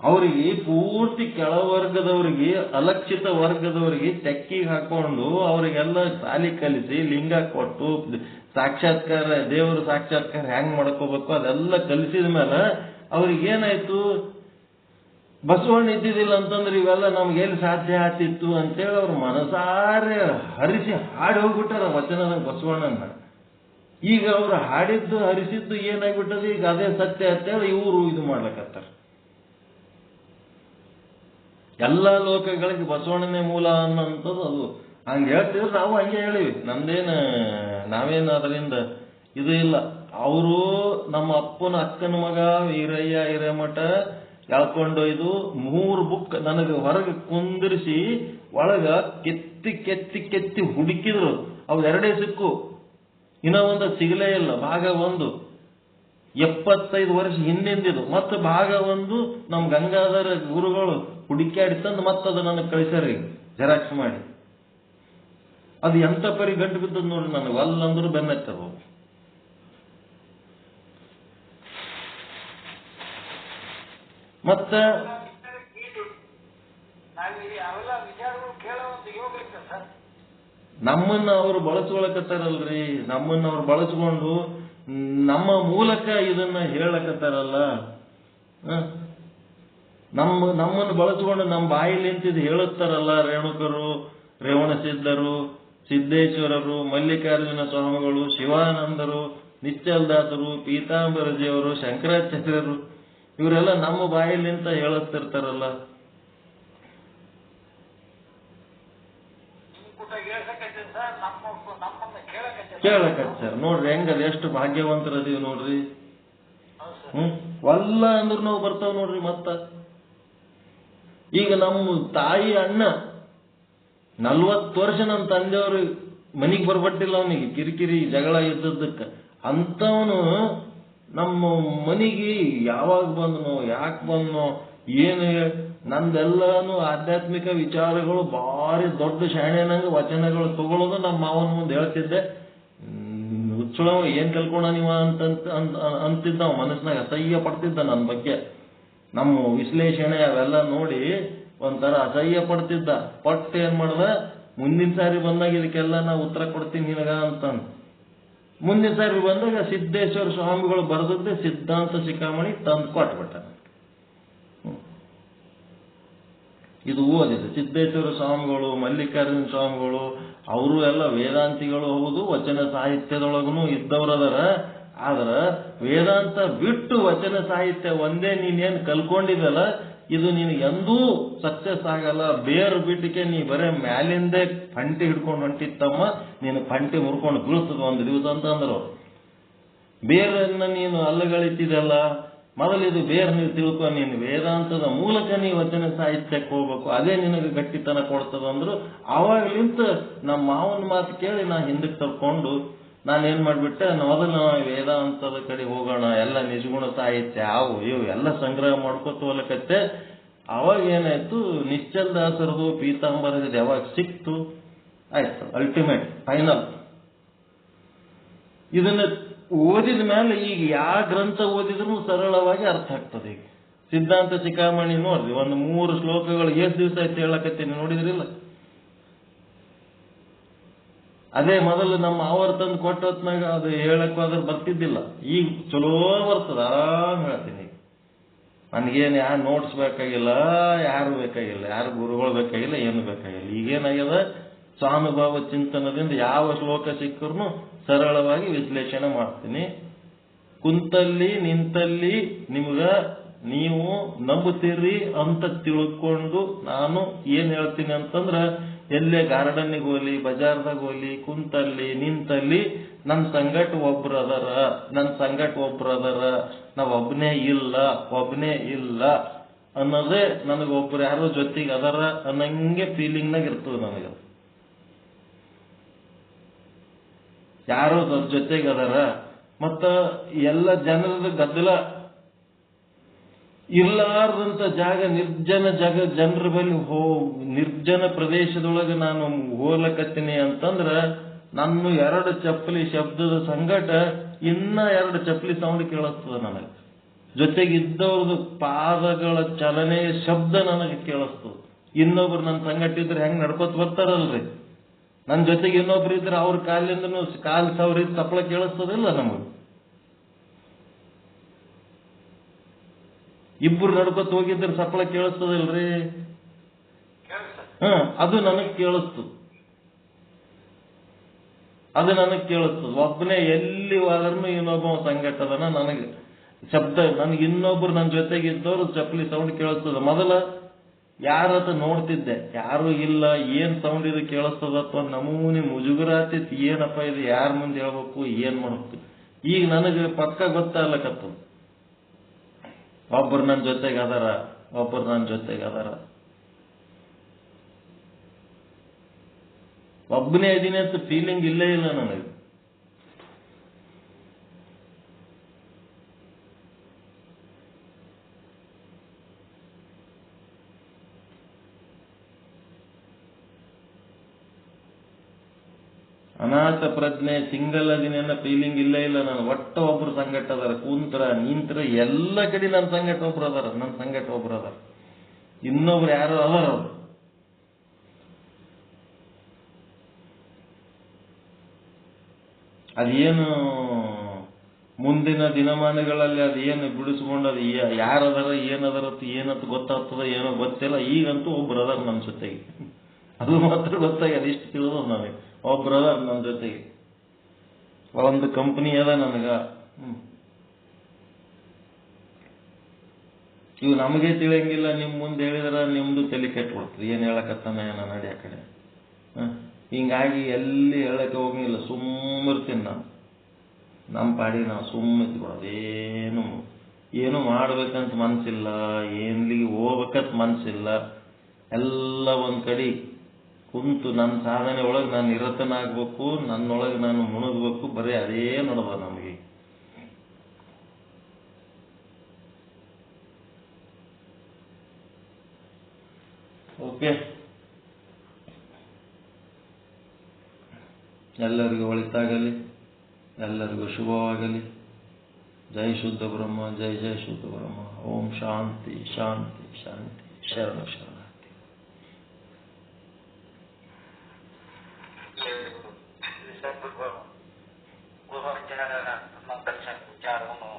ಅವರಿಗೆ ಪೂರ್ತಿ ಕೆಳವರ್ಗದವರಿಗೆ, ಅಲಕ್ಷಿತ ವರ್ಗದವರಿಗೆ ತೆಕ್ಕಿಗೆ ಹಾಕೊಂಡು ಅವರಿಗೆಲ್ಲ ಸಾಲಿ ಕಲಿಸಿ, ಲಿಂಗ ಕೊಟ್ಟು, ಸಾಕ್ಷಾತ್ಕಾರ, ದೇವರ ಸಾಕ್ಷಾತ್ಕಾರ ಹೆಂಗ್ ಮಾಡ್ಕೋಬೇಕು ಅದೆಲ್ಲ ಕಲಿಸಿದ ಮೇಲೆ ಅವ್ರಿಗೇನಾಯ್ತು, ಬಸವಣ್ಣ ಇದ್ದಿದ್ದಿಲ್ಲ ಅಂತಂದ್ರೆ ಇವೆಲ್ಲ ನಮ್ಗೆ ಎಲ್ಲಿ ಸಾಧ್ಯ ಆಗ್ತಿತ್ತು ಅಂತೇಳಿ ಅವ್ರು ಮನಸಾರೆ ಹರಿಸಿ ಹಾಡಿ ಹೋಗ್ಬಿಟ್ಟಾರ ವಚನದ ಬಸವಣ್ಣನ. ಈಗ ಅವ್ರು ಹಾಡಿದ್ದು ಹರಿಸಿದ್ದು ಏನಾಗ್ಬಿಟ್ಟದ, ಈಗ ಅದೇ ಸತ್ಯ ಅಂತೇಳಿ ಇವರು ಇದು ಮಾಡ್ಲಕತ್ತಾರ. ಎಲ್ಲ ಲೋಕಗಳಿಗೆ ಬಸವಣ್ಣನೇ ಮೂಲ ಅನ್ನೋಂಥದ್ದು ಅದು. ಹಂಗೆ ಹೇಳ್ತಿದ್ರು, ನಾವು ಹಂಗೆ ಹೇಳಿವಿ. ನಾವೇನು ಅದರಿಂದ ಇದು ಇಲ್ಲ. ಅವರು ನಮ್ಮ ಅಪ್ಪನ ಅಕ್ಕನ ಮಗ ವೀರಯ್ಯ ಹಿರೇಮಠ ಎಳ್ಕೊಂಡೊಯ್ದು 3 ಬುಕ್ ನನಗೆ ಹೊರಗೆ ಕುಂದಿರಿಸಿ ಒಳಗ ಕೆತ್ತಿ ಕೆತ್ತಿ ಕೆತ್ತಿ ಹುಡುಕಿದ್ರು. ಅವು 2 ಸಿಕ್ಕು, ಇನ್ನೂ ಒಂದು ಸಿಗಲೇ ಇಲ್ಲ. ಭಾಗ 1 75 ವರ್ಷ ಹಿಂದಿಂದಿದು. ಮತ್ತು ಭಾಗ 1 ನಮ್ಮ ಗಂಗಾಧರ ಗುರುಗಳು ಹುಡುಕ್ಯಾಡಿ ತಂದು ಮತ್ತದು ನನಗೆ ಕಳಿಸ್ಯಾರ ಜೆರಾಕ್ಸ್ ಮಾಡಿ. ಅದು ಎಂತ ಪರಿ ಗಂಟು ಬಿದ್ದದ್ ನೋಡ್ರಿ ನನಗೆ. ಅಲ್ಲಂದ್ರೂ ಬೆನ್ನತ್ತದ. ಮತ್ತ ನಮ್ಮನ್ನ ಅವರು ಬಳಸ್ಕೊಳಕತ್ತಾರಲ್ರಿ. ನಮ್ಮನ್ನ ಅವ್ರು ಬಳಸ್ಕೊಂಡು ನಮ್ಮ ಮೂಲಕ ಇದನ್ನ ಹೇಳಕತ್ತಾರಲ್ಲ. ನಮ್ಮನ್ನು ಬಳಸ್ಕೊಂಡು ನಮ್ಮ ಬಾಯಿಲಿ ನಿಂತಿದ್ದು ಹೇಳುತ್ತಾರಲ್ಲ. ರೇಣುಕರು, ರೇವಣಸಿದ್ಧರು, ಸಿದ್ದೇಶ್ವರರು, ಮಲ್ಲಿಕಾರ್ಜುನ ಸ್ವಾಮಿಗಳು, ಶಿವಾನಂದರು, ನಿಶ್ಚಲ್ದಾಸರು, ಪೀತಾಂಬರಜಿಯವರು, ಶಂಕರಾಚಾರ್ಯರು, ಇವರೆಲ್ಲ ನಮ್ಮ ಬಾಯಲ್ಲಿ ನಿಂತ ಹೇಳುತ್ತಿರ್ತಾರಲ್ಲ. ಕೇಳಕತ್ತಾರ ನೋಡ್ರಿ. ಹೆಂಗದ ಎಷ್ಟು ಭಾಗ್ಯವಂತರದೀವಿ ನೋಡ್ರಿ. ಒಲ್ಲ ಅಂದ್ರ ನಾವು ಬರ್ತಾವ ನೋಡ್ರಿ. ಮತ್ತ ಈಗ ನಮ್ಮ ತಾಯಿ ಅಣ್ಣ 40 ವರ್ಷ ನಮ್ಮ ತಂದೆಯವರು ಮನಿಗೆ ಬರ್ಬಟ್ಟಿಲ್ಲ. ಅವನಿಗೆ ಕಿರಿಕಿರಿ ಜಗಳ ಇದ್ದದ್ದಕ್ಕ ಅಂತವನು ನಮ್ಮ ಮನಿಗೆ ಯಾವಾಗ ಬಂದನೋ, ಯಾಕೆ ಬಂದನೋ ಏನು. ನಂದೆಲ್ಲಾನು ಆಧ್ಯಾತ್ಮಿಕ ವಿಚಾರಗಳು ಭಾರಿ ದೊಡ್ಡ ಶಾಣೆನಂಗ ವಚನಗಳು ತಗೊಳ್ಳೋದು ನಮ್ಮ ಮಾವನ ಮುಂದೆ ಹೇಳ್ತಿದ್ದೆ. ಹುಚ್ಚುಳ ಏನ್ ಕಲ್ಕೊಂಡ ನೀವ ಅಂತಿದ್ದ. ಅವ ಮನಸ್ಸಿನಾಗ ಅಸಹ್ಯ ಪಡ್ತಿದ್ದ ನನ್ನ ಬಗ್ಗೆ. ನಮ್ಮ ವಿಶ್ಲೇಷಣೆ ಅವೆಲ್ಲ ನೋಡಿ ಒಂಥರ ಅಸಹ್ಯ ಪಡ್ತಿದ್ದ. ಪಟ್ಟು ಏನ್ ಮಾಡ್ದ, ಮುಂದಿನ ಸಾರಿ ಬಂದಾಗ ಇದಕ್ಕೆಲ್ಲ ನಾ ಉತ್ತರ ಕೊಡ್ತೀನಿ ನಿನಗ ಅಂತ. ಮುಂದಿನ ಸಾರಿ ಬಂದಾಗ ಸಿದ್ದೇಶ್ವರ ಸ್ವಾಮಿಗಳು ಬರೆದದ್ದೇ ಸಿದ್ಧಾಂತ ಶಿಖಾಮಣಿ ತಂದು ಕೊಟ್ಬಿಟ್ಟ. ಇದು ಓದಿದೆ. ಸಿದ್ದೇಶ್ವರ ಸ್ವಾಮಿಗಳು, ಮಲ್ಲಿಕಾರ್ಜುನ ಸ್ವಾಮಿಗಳು ಅವರು ಎಲ್ಲ ವೇದಾಂತಿಗಳು ಹೌದು, ವಚನ ಸಾಹಿತ್ಯದೊಳಗೂ ಇದ್ದವರದರ. ಆದ್ರ ವೇದಾಂತ ಬಿಟ್ಟು ವಚನ ಸಾಹಿತ್ಯ ಒಂದೇ ನೀನೇನು ಕಲ್ಕೊಂಡಿದಲ್ಲ, ಇದು ನೀನು ಎಂದೂ ಸಕ್ಸಸ್ ಆಗಲ್ಲ. ಬೇರು ಬಿಟ್ಟಿಗೆ ನೀ ಬರೇ ಮ್ಯಾಲಿಂದೇ ಪಂಟಿ ಹಿಡ್ಕೊಂಡು ಹೊಂಟಿತ್ತಮ್ಮ, ನೀನು ಪಂಟಿ ಮುರ್ಕೊಂಡು ಬೀಳ್ತದ ಒಂದು ದಿವಸ ಅಂತಂದ್ರು. ಬೇರನ್ನ ನೀನು ಅಲ್ಲಗಳಿತಿದಲ್ಲ, ಮೊದಲಿದು ಬೇರೆ ನೀವು ತಿಳ್ಕೊ. ನೀನು ವೇದಾಂತದ ಮೂಲಕ ನೀವು ವಚನ ಸಾಹಿತ್ಯಕ್ಕೆ ಹೋಗ್ಬೇಕು, ಅದೇ ನಿನಗೆ ಗಟ್ಟಿತನ ಕೊಡ್ತದಂದ್ರು. ಆವಾಗ್ಲಿಂತ ನಮ್ಮ ಮಾವನ ಮಾತು ಕೇಳಿ ನಾ ಹಿಂದಕ್ಕೆ ತರ್ಕೊಂಡು ನಾನೇನ್ ಮಾಡ್ಬಿಟ್ಟೆ, ಮೊದಲು ವೇದಾಂತದ ಕಡೆ ಹೋಗೋಣ, ಎಲ್ಲ ನಿಜಗುಣ ಸಾಹಿತ್ಯ ಅವು ಇವು ಎಲ್ಲ ಸಂಗ್ರಹ ಮಾಡ್ಕೊತ ಹೋಲಕತ್ತೆ. ಅವಾಗ ಏನಾಯ್ತು, ನಿಶ್ಚಲ್ದಾಸರದು, ಪೀತಾಂಬರದು ಯಾವಾಗ ಸಿಕ್ತು, ಆಯ್ತು ಅಲ್ಟಿಮೇಟ್ ಫೈನಲ್. ಇದನ್ನ ಓದಿದ ಮೇಲೆ ಈಗ ಯಾವ ಗ್ರಂಥ ಓದಿದ್ರು ಸರಳವಾಗಿ ಅರ್ಥ ಆಗ್ತದೆ. ಈಗ ಸಿದ್ಧಾಂತ ಶಿಖಾಮಣಿ ನೋಡ್ರಿ, ಒಂದು 3 ಶ್ಲೋಕಗಳು ಎಷ್ಟು ದಿವಸ ಆಯ್ತು ಹೇಳಕತ್ತೀನಿ, ನೋಡಿದ್ರಿಲ್ಲ? ಅದೇ ಮೊದಲು ನಮ್ಮ ಆವರ್ ತಂದು ಕೊಟ್ಟ ಹೊತ್ನಾಗ ಅದು ಹೇಳಕ್ ಅದ್ರ ಬರ್ತಿದ್ದಿಲ್ಲ. ಈಗ ಚಲೋ ಬರ್ತದ, ಆರಾಮ್ ಹೇಳ್ತೀನಿ. ನನಗೇನು ಯಾರು ನೋಟ್ಸ್ ಬೇಕಾಗಿಲ್ಲ, ಯಾರು ಬೇಕಾಗಿಲ್ಲ, ಯಾರು ಗುರುಗಳು ಬೇಕಾಗಿಲ್ಲ, ಏನು ಬೇಕಾಗಿಲ್ಲ. ಈಗೇನಾಗ್ಯದ, ಸ್ವಾನುಭಾವ ಚಿಂತನದಿಂದ ಯಾವ ಶ್ಲೋಕ ಸಿಕ್ಕರೂ ಸರಳವಾಗಿ ವಿಶ್ಲೇಷಣೆ ಮಾಡ್ತೀನಿ. ಕುಂತಲ್ಲಿ ನಿಂತಲ್ಲಿ ನಿಮ್ಗ ನೀವು ನಂಬುತ್ತೀರಿ ಅಂತ ತಿಳ್ಕೊಂಡು ನಾನು ಏನ್ ಹೇಳ್ತೀನಿ ಅಂತಂದ್ರ, ಎಲ್ಲೇ ಗಾರ್ಡನ್ನಿಗೆ ಹೋಗ್ಲಿ, ಬಜಾರ್ದಾಗ ಹೋಗ್ಲಿ, ಕುಂತಲ್ಲಿ ನಿಂತಲ್ಲಿ ನನ್ನ ಸಂಗಟ ಒಬ್ರು ಅದರ, ನನ್ನ ಸಂಗಟ ಒಬ್ರು ಅದರ, ನಾವ್ ಒಬ್ಬನೇ ಇಲ್ಲ ಅನ್ನೋದೇ ನನಗೆ ಒಬ್ರು ಯಾರೋ ಜೊತೆಗೆ ಅದರ ಅನ್ನಂಗೆ ಫೀಲಿಂಗ್ನಾಗ ಇರ್ತದೆ ನನಗೆ. ಯಾರೋ ಜೊತೆಗೆ ಅದರ. ಮತ್ತ ಎಲ್ಲ ಜನರದ ಗದ್ದಲ ಇರ್ಲಾರ್ದಂತ ಜಾಗ, ನಿರ್ಜನ ಜನರ ಬಳಿ ನಿರ್ಜನ ಪ್ರದೇಶದೊಳಗೆ ನಾನು ಹೋಗ್ಲಕತ್ತೀನಿ ಅಂತಂದ್ರ ನನ್ನ 2 ಚಪ್ಪಲಿ ಶಬ್ದದ ಸಂಗಟ ಇನ್ನ 2 ಚಪ್ಪಲಿ ಸೌಂಡ್ ಕೇಳಿಸ್ತದ ನನಗೆ. ಜೊತೆಗಿದ್ದವ್ರದ್ದು ಪಾದಗಳ ಚಲನೆಯ ಶಬ್ದ ನನಗೆ ಕೇಳಿಸ್ತದ. ಇನ್ನೊಬ್ರು ನನ್ನ ಸಂಗಟ ಇದ್ರೆ ಹೆಂಗ್ ನಡ್ಕೋತ ಬರ್ತಾರಲ್ರಿ, ನನ್ನ ಜೊತೆಗೆ ಇನ್ನೊಬ್ರು ಇದ್ರೆ ಅವ್ರ ಕಾಲಿಂದನೂ ಕಾಲ್ ಸವರಿದ ತಪ್ಪಳ ಕೇಳಿಸ್ತದಿಲ್ಲ ನಮಗೆ. ಇಬ್ಬರು ನಡ್ಕೊತ ಹೋಗಿದ್ರೆ ಸಪ್ಪಳ ಕೇಳಿಸ್ತದಿಲ್ರಿ? ಅದು ನನಗ್ ಕೇಳಿಸ್ತದ. ಒಬ್ಬನೇ ಎಲ್ಲಿ ಹೋದ್ರೂ ಇನ್ನೊಬ್ಬ ಸಂಗಟದನ ನನಗೆ ಶಬ್ದ, ನನಗೆ ಇನ್ನೊಬ್ರು ನನ್ನ ಜೊತೆಗೆ ಇದ್ದವ್ರು ಚಪ್ಪಲಿ ಸೌಂಡ್ ಕೇಳಿಸ್ತದ. ಮೊದಲ ಯಾರತ್ತ ನೋಡ್ತಿದ್ದೆ, ಯಾರು ಇಲ್ಲ, ಏನ್ ಸೌಂಡ್ ಇದು ಕೇಳಿಸ್ತದ ಅಥವಾ ನಮೂನಿ ಮುಜುಗರ ಆತಿತ್ತು. ಏನಪ್ಪ ಇದು, ಯಾರ ಮುಂದೆ ಹೇಳ್ಬೇಕು, ಏನ್ ಮಾಡ್ಬೇಕು. ಈಗ ನನಗೆ ಪಕ್ಕ ಗೊತ್ತಾಗ್ಲಕತ್ತದ, ಒಬ್ಬರು ನನ್ನ ಜೊತೆಗೆ ಅದಾರ. ಒಬ್ಬನೇ ಇದೀನಿ ಅಂತ ಫೀಲಿಂಗ್ ಇಲ್ಲೇ ಇಲ್ಲ ನನಗೆ. ಅನಾಥ ಪ್ರಜ್ಞೆ, ಸಿಂಗಲ್ ಅದಿನ ಫೀಲಿಂಗ್ ಇಲ್ಲೇ ಇಲ್ಲ ನಾನು. ಒಟ್ಟ ಒಬ್ರು ಸಂಗಟ ಅದಾರ, ಕುಂತ್ರ ನಿಂತ್ರ ಎಲ್ಲ ಕಡೆ ನನ್ನ ಸಂಗಟ ಒಬ್ರು ಅದಾರ. ಇನ್ನೊಬ್ರು ಯಾರು ಅದಾರ. ಅದೇನು ಮುಂದಿನ ದಿನಮಾನಗಳಲ್ಲಿ ಅದೇನು ಬಿಡಿಸ್ಕೊಂಡು ಅದು ಯಾರದಾರ ಏನಂತ ಗೊತ್ತಾಗ್ತದ ಏನೋ ಗೊತ್ತಿಲ್ಲ. ಈಗಂತೂ ಒಬ್ರು ಅದಾರ ನನ್ನ ಜೊತೆಗೆ, ಅದು ಮಾತ್ರ ಗೊತ್ತಾಗ್ಯದ. ಇಷ್ಟು ತಿಳಿದು ನನಗೆ ಒಬ್ರು ಅದಾರ ನನ್ನ ಜೊತೆಗೆ. ಒಂದು ಕಂಪನಿ ಅದ ನನಗ. ಇವು ನಮಗೆ ತಿಳಿಯಂಗಿಲ್ಲ, ನಿಮ್ ಮುಂದೆ ಹೇಳಿದ್ರ ನಿಮ್ದು ತಲೆ ಕೆಟ್ಬಿಡ್ತದೆ. ಏನ್ ಹೇಳಕತ್ತಾನ ಏನ ನಡಿ ಆ ಕಡೆ. ಹಿಂಗಾಗಿ ಎಲ್ಲಿ ಹೇಳಕ್ಕೆ ಹೋಗಂಗಿಲ್ಲ, ಸುಮ್ಮಿರ್ತೀನಿ ನಾನು. ನಮ್ಮ ಪಾಡಿ ನಾವು ಸುಮ್ಮಿದ್ಬಿಡೋದು. ಏನು ಮಾಡ್ಬೇಕಂತ ಮನ್ಸಿಲ್ಲ, ಎಲ್ಲಿಗೆ ಹೋಗ್ಬೇಕಂತ ಮನ್ಸಿಲ್ಲ. ಎಲ್ಲ ಒಂದ್ ಕಡೆ ಕುಂತು ನನ್ನ ಸಾಧನೆ ಒಳಗೆ ನಾನು ನಿರತನಾಗ್ಬೇಕು, ನನ್ನೊಳಗೆ ನಾನು ಮುಣಗಬೇಕು. ಬರೀ ಅದೇ ನೋಡೋದ ನಮಗೆ. ಓಕೆ, ಎಲ್ಲರಿಗೂ ಒಳಿತಾಗಲಿ, ಎಲ್ಲರಿಗೂ ಶುಭವಾಗಲಿ. ಜೈ ಶುದ್ಧ ಬ್ರಹ್ಮ, ಜೈ ಜೈ ಶುದ್ಧ ಬ್ರಹ್ಮ. ಓಂ ಶಾಂತಿ ಶಾಂತಿ ಶಾಂತಿ. ಶರಣ ಶರಣಾರ್ಥಿ. ಗುರುವರ್ಜನರ ದರ್ಶನ ವಿಚಾರವನ್ನು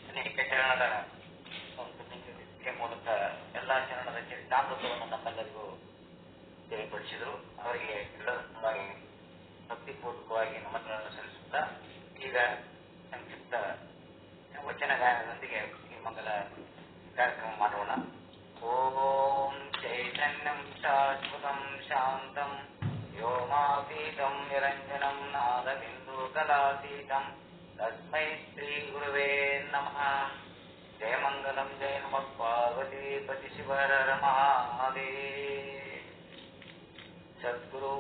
ಅನೇಕ ಚರಣದ ಒಂದು ಮೂಲಕ ಎಲ್ಲಾ ಚರಣದ ಚರಿತಾಮೃತವನ್ನು ನಮ್ಮೆಲ್ಲರಿಗೂ ತಿಳಿಪಡಿಸಿದರು. ಅವರಿಗೆ ಎಲ್ಲರೂ ಭಕ್ತಿಪೂರ್ವಕವಾಗಿ ನಮನಗಳನ್ನು ಸಲ್ಲಿಸುತ್ತಾ ಈಗ ಸಂಕ್ಷಿಪ್ತ ವಚನ ಗಾಯನದೊಂದಿಗೆ ಈ ಮಂಗಲ ಕಾರ್ಯಕ್ರಮ ಮಾಡೋಣ. ಓಂ ಚೈತನ್ಯಂ ಶಾಶ್ವತಂ ಶಾಂತಂ ವ್ಯೋಮಾತೀತಂ ನಿರಂಜನಂ ನಾದಬಿಂದು ಕಲಾತೀತಂ ತಸ್ಮೈ ಶ್ರೀ ಗುರುವೇ ನಮಃ. ಜಯ ಮಂಗಲಂ ಜಯ ನಮಃ ಪಾರ್ವತಿ ಪತಿ ಶಿವರ ಮಹಾದೇವ. ಸದ್ಗುರು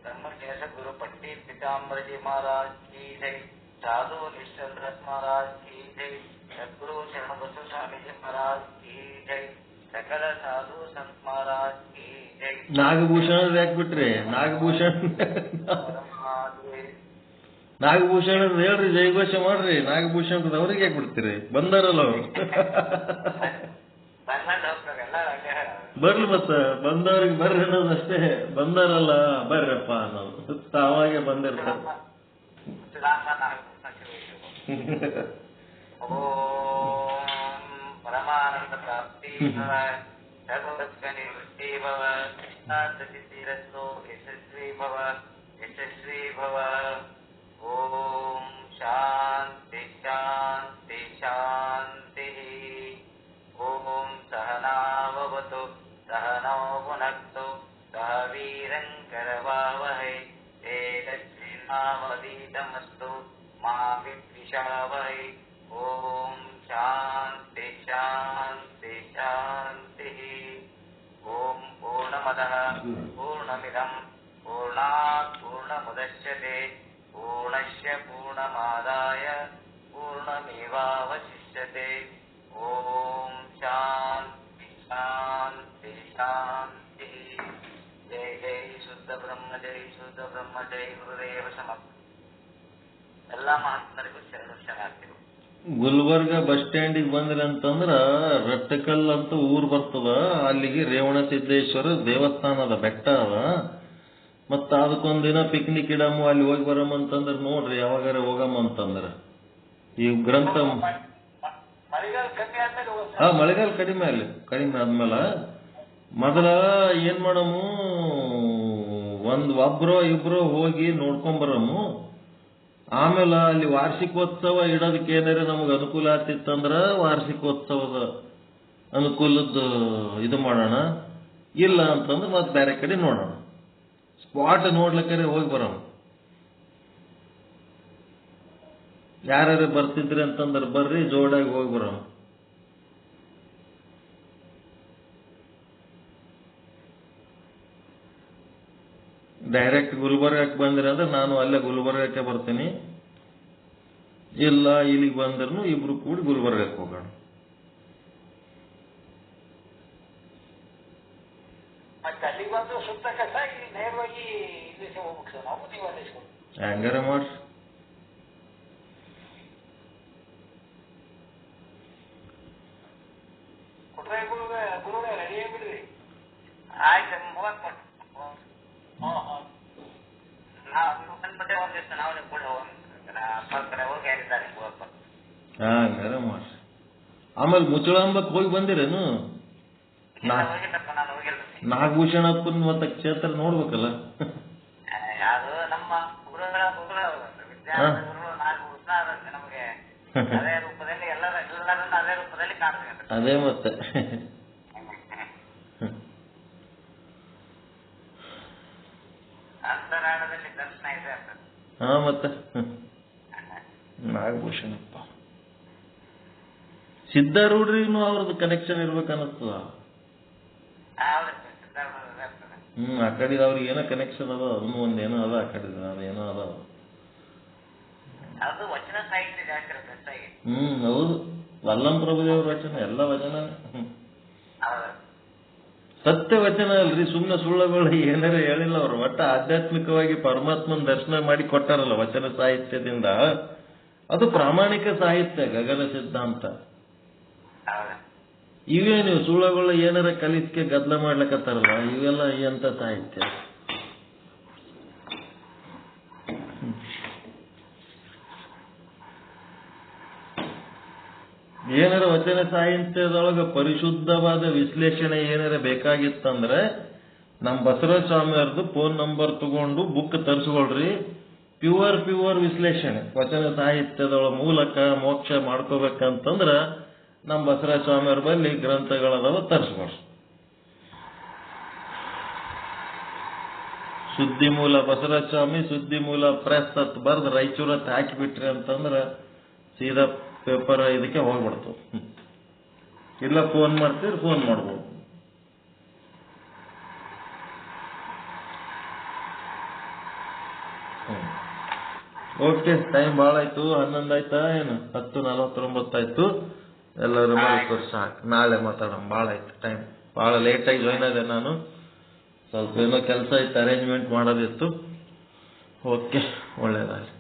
ब्रह्मज्ञ सदगुरु पंडित पीताम्बर जी महाराज की जय. साधु निश्चल रथ महाराज की जय. सदगुरु शरण बसु स्वामी जी महाराज की जय. सकल साधु संत महाराज की जय. ನಾಗಭೂಷಣ ಯಾಕೆ ಬಿಟ್ರಿ? ನಾಗಭೂಷಣ ಹೇಳ್ರಿ, ಜಯಘೋಷ ಮಾಡ್ರಿ. ನಾಗಭೂಷಣದ ಅವ್ರಿಗೆ ಯಾಕೆ ಬಿಡ್ತೀರಿ? ಬಂದಾರಲ್ಲ ಅವರು. ಬರ್ಲಿ ಮತ್ತ, ಬಂದವ್ರಿಗೆ ಬರ್ರಿ ಅನ್ನೋದಷ್ಟೇ. ಬಂದಾರಲ್ಲ ಬರ್ರಪ್ಪ ಅನ್ನೋದು, ತಾವಾಗೆ ಬಂದಿರ್ತಾರೆ. ಓಂ ಪರಮಾನಂದ ಪ್ರಾಪ್ತಿ ಭವ, ಸರ್ವದುಃಖ ನಿವೃತ್ತಿ ಭವ, ಸಿದ್ಧಿರಸ್ತು ಯಶಸ್ವಿ ಭವ. ಓಂ ಶಾಂತಿ ಶಾಂತಿ ಶಾಂತಿ. ಓಂ ಸಹನಾವವತು ಸಹನೋ ಭುನಕ್ತು ಸಹ ವೀರಂಕರವಾವಹೈ. ತೇಜಸ್ವಿನಾವಧೀತಮಸ್ತು ಮಾ ವಿದ್ವಿಷಾವಹೈ. ಓಂ ಶಾಂತಿ ಶಾಂತಿ ಶಾಂತಿ. ಓಂ ಪೂರ್ಣಮದಃ ಪೂರ್ಣಮಿದಂ ಪೂರ್ಣಾತ್ ಪೂರ್ಣಮುದಚ್ಯತೆ ಪೂರ್ಣಸ್ಯ ಪೂರ್ಣಮಾದಾಯ पूर्णमेवावशिष्यते। ओम शांति शांति शांति। जय जय शुद्ध ब्रह्म, जय शुद्ध ब्रह्म, जय गुरुदेव समर्थ। ಎಲ್ಲ ಮಹಾತ್ಮರಿಗೂ ಶರಣ ಶರಣಾರ್ಥಿಗಳು. ಗುಲ್ಬರ್ಗ ಬಸ್ ಸ್ಟ್ಯಾಂಡಿಗೆ ಬಂದ್ರಿ ಅಂತಂದ್ರ ರಟ್ಟಕಲ್ ಅಂತ ಊರ್ ಬರ್ತದ. ಅಲ್ಲಿಗೆ ರೇವಣ ಸಿದ್ದೇಶ್ವರ ದೇವಸ್ಥಾನ ಅದ, ಬೆಟ್ಟ ಅದ. ಮತ್ತ ಅದಕ್ಕೊಂದಿನ ಪಿಕ್ನಿಕ್ ಇಡಮು, ಅಲ್ಲಿ ಹೋಗಿ ಬರಮ್ ಅಂತಂದ್ರ ನೋಡ್ರಿ, ಯಾವಾಗಾರ ಹೋಗಮ್ಮ ಅಂತಂದ್ರ ಈ ಗ್ರಂಥ ಮಳೆಗಾಲ ಕಡಿಮೆ ಆದ್ಮೇಲೆ ಮೊದಲ ಏನ್ ಮಾಡಮು, ಒಬ್ರೋ ಇಬ್ರೋ ಹೋಗಿ ನೋಡ್ಕೊಂಬರಮು. ಆಮೇಲೆ ಅಲ್ಲಿ ವಾರ್ಷಿಕೋತ್ಸವ ಇಡೋದಕ್ಕೆ ಏನಾರ ನಮ್ಗೆ ಅನುಕೂಲ ಆಗ್ತಿತ್ತಂದ್ರ ವಾರ್ಷಿಕೋತ್ಸವದ ಅನುಕೂಲದ ಇದು ಮಾಡೋಣ. ಇಲ್ಲ ಅಂತಂದ್ರೆ ಮತ್ತೆ ಬೇರೆ ಕಡೆ ನೋಡೋಣ. ಸ್ಪಾಟ್ ನೋಡ್ಲಿಕ್ಕೆ ಹೋಗಿ ಬರೋಣ. ಯಾರ್ಯಾರು ಬರ್ತಿದ್ರಿ ಅಂತಂದ್ರೆ ಬರ್ರಿ, ಜೋಡಾಗಿ ಹೋಗಿ ಬರೋಣ. ಡೈರೆಕ್ಟ್ ಗುಲ್ಬರ್ಗಕ್ಕೆ ಬಂದ್ರಿ ಅಂದ್ರೆ ನಾನು ಅಲ್ಲೇ ಗುಲ್ಬರ್ಗಕ್ಕೆ ಬರ್ತೀನಿ. ಇಲ್ಲ ಇಲ್ಲಿಗೆ ಬಂದ್ರು ಇಬ್ರು ಕೂಡಿ ಗುಲ್ಬರ್ಗಕ್ಕೆ ಹೋಗೋಣ. ಹಂಗಾರ ಮಾಡ್ರಿ. ಹಂಗಾರ ಮಾಡ್ರಿ. ಆಮೇಲೆ ಮುಚ್ಚಳಂಬಕ್ ಹೋಗಿ ಬಂದಿರೇನು? ನಾಗಭೂಷಣಪ್ಪನ್ ಮತ್ತ ಕ್ಷೇತ್ರ ನೋಡ್ಬೇಕಲ್ಲ. ಅದೇ ಮತ್ತೆ ಹಾ ಮತ್ತೆ ನಾಗಭೂಷಣಪ್ಪ ಸಿದ್ಧಾರೂಢ್ರಿಗೂ ಅವ್ರದ್ದು ಕನೆಕ್ಷನ್ ಇರ್ಬೇಕನ್ನಿಸ್ತದ. ಆ ಕಡೆ ಅವ್ರಿಗೆ ಏನೋ ಕನೆಕ್ಷನ್ ಅದ, ಅದನ್ನು ಒಂದೇನೋ ಅದ. ಆ ಕಡೆ ಅದೇನೋ ಅದ. ಹೌದು. ವಲ್ಲಂ ಪ್ರಭುದೇವ್ರ ವಚನ ಎಲ್ಲ ವಚನ ಸತ್ಯ ವಚನ ಅಲ್ರಿ, ಸುಮ್ಮನೆ ಸುಳ್ಳಗಳು ಏನಾರ ಹೇಳಿಲ್ಲ ಅವ್ರು. ಒಟ್ಟ ಆಧ್ಯಾತ್ಮಿಕವಾಗಿ ಪರಮಾತ್ಮನ ದರ್ಶನ ಮಾಡಿ ಕೊಟ್ಟಾರಲ್ಲ ವಚನ ಸಾಹಿತ್ಯದಿಂದ. ಅದು ಪ್ರಾಮಾಣಿಕ ಸಾಹಿತ್ಯ, ಗಗನ ಸಿದ್ಧಾಂತ. ಇವೇ ನೀವು ಸುಳ್ಳಗಳು ಏನಾರ ಕಲಿಸ್ಕೆ ಗದ್ದಲ ಮಾಡ್ಲಕತ್ತಾರಲ್ಲ, ಇವೆಲ್ಲ ಎಂತ ಸಾಹಿತ್ಯ? ಏನಾರ ವಚನ ಸಾಹಿತ್ಯದೊಳಗ ಪರಿಶುದ್ಧವಾದ ವಿಶ್ಲೇಷಣೆ ಏನಾರ ಬೇಕಾಗಿತ್ತಂದ್ರೆ ನಮ್ಮ ಬಸವರಾಜ ಸ್ವಾಮಿ ಅವ್ರದ್ದು ಫೋನ್ ನಂಬರ್ ತಗೊಂಡು ಬುಕ್ ತರಿಸ್ಕೊಳ್ರಿ. ಪ್ಯೂರ್ ವಿಶ್ಲೇಷಣೆ ವಚನ ಸಾಹಿತ್ಯದೊಳ ಮೂಲಕ ಮೋಕ್ಷ ಮಾಡ್ಕೋಬೇಕಂತಂದ್ರ ನಮ್ಮ ಬಸವರಾಜ ಸ್ವಾಮಿ ಅವ್ರ ಬಳಿ ಗ್ರಂಥಗಳದಾವ, ತರಿಸ್ಕೊಳ್ರಿ. ಸುದ್ದಿ ಮೂಲ ಬಸವರಾಜ ಸ್ವಾಮಿ, ಸುದ್ದಿ ಮೂಲ ಪ್ರೆಸ್ ಅಂತ ಬರ್ದು ರಾಯಚೂರತ್ ಹಾಕಿಬಿಟ್ರಿ ಅಂತಂದ್ರ ಸೀದಾ ಪೇಪರ್ ಇದಕ್ಕೆ ಹೋಗ್ಬಿಡ್ತು. ಇಲ್ಲ ಫೋನ್ ಮಾಡ್ತೀರಿ, ಫೋನ್ ಮಾಡ್ಬೋದು. ಓಕೆ, ಟೈಮ್ ಭಾಳ ಆಯ್ತು. 11 ಆಯ್ತಾ ಏನು? 10:49 ಆಯ್ತು. ಎಲ್ಲರೂ ಮಲ್ಕೋರಿ ಸಾಕು. ನಾಳೆ ಮಾತಾಡೋಣ. ಭಾಳ ಆಯ್ತು ಟೈಮ್. ಭಾಳ ಲೇಟಾಗಿ ಜಾಯ್ನ್ ಆದೆ ನಾನು. ಸ್ವಲ್ಪ ಏನೋ ಕೆಲಸ ಇತ್ತು, ಅರೇಂಜ್ಮೆಂಟ್ ಮಾಡೋದಿತ್ತು. ಓಕೆ, ಒಳ್ಳೇದಾಯ್ತು.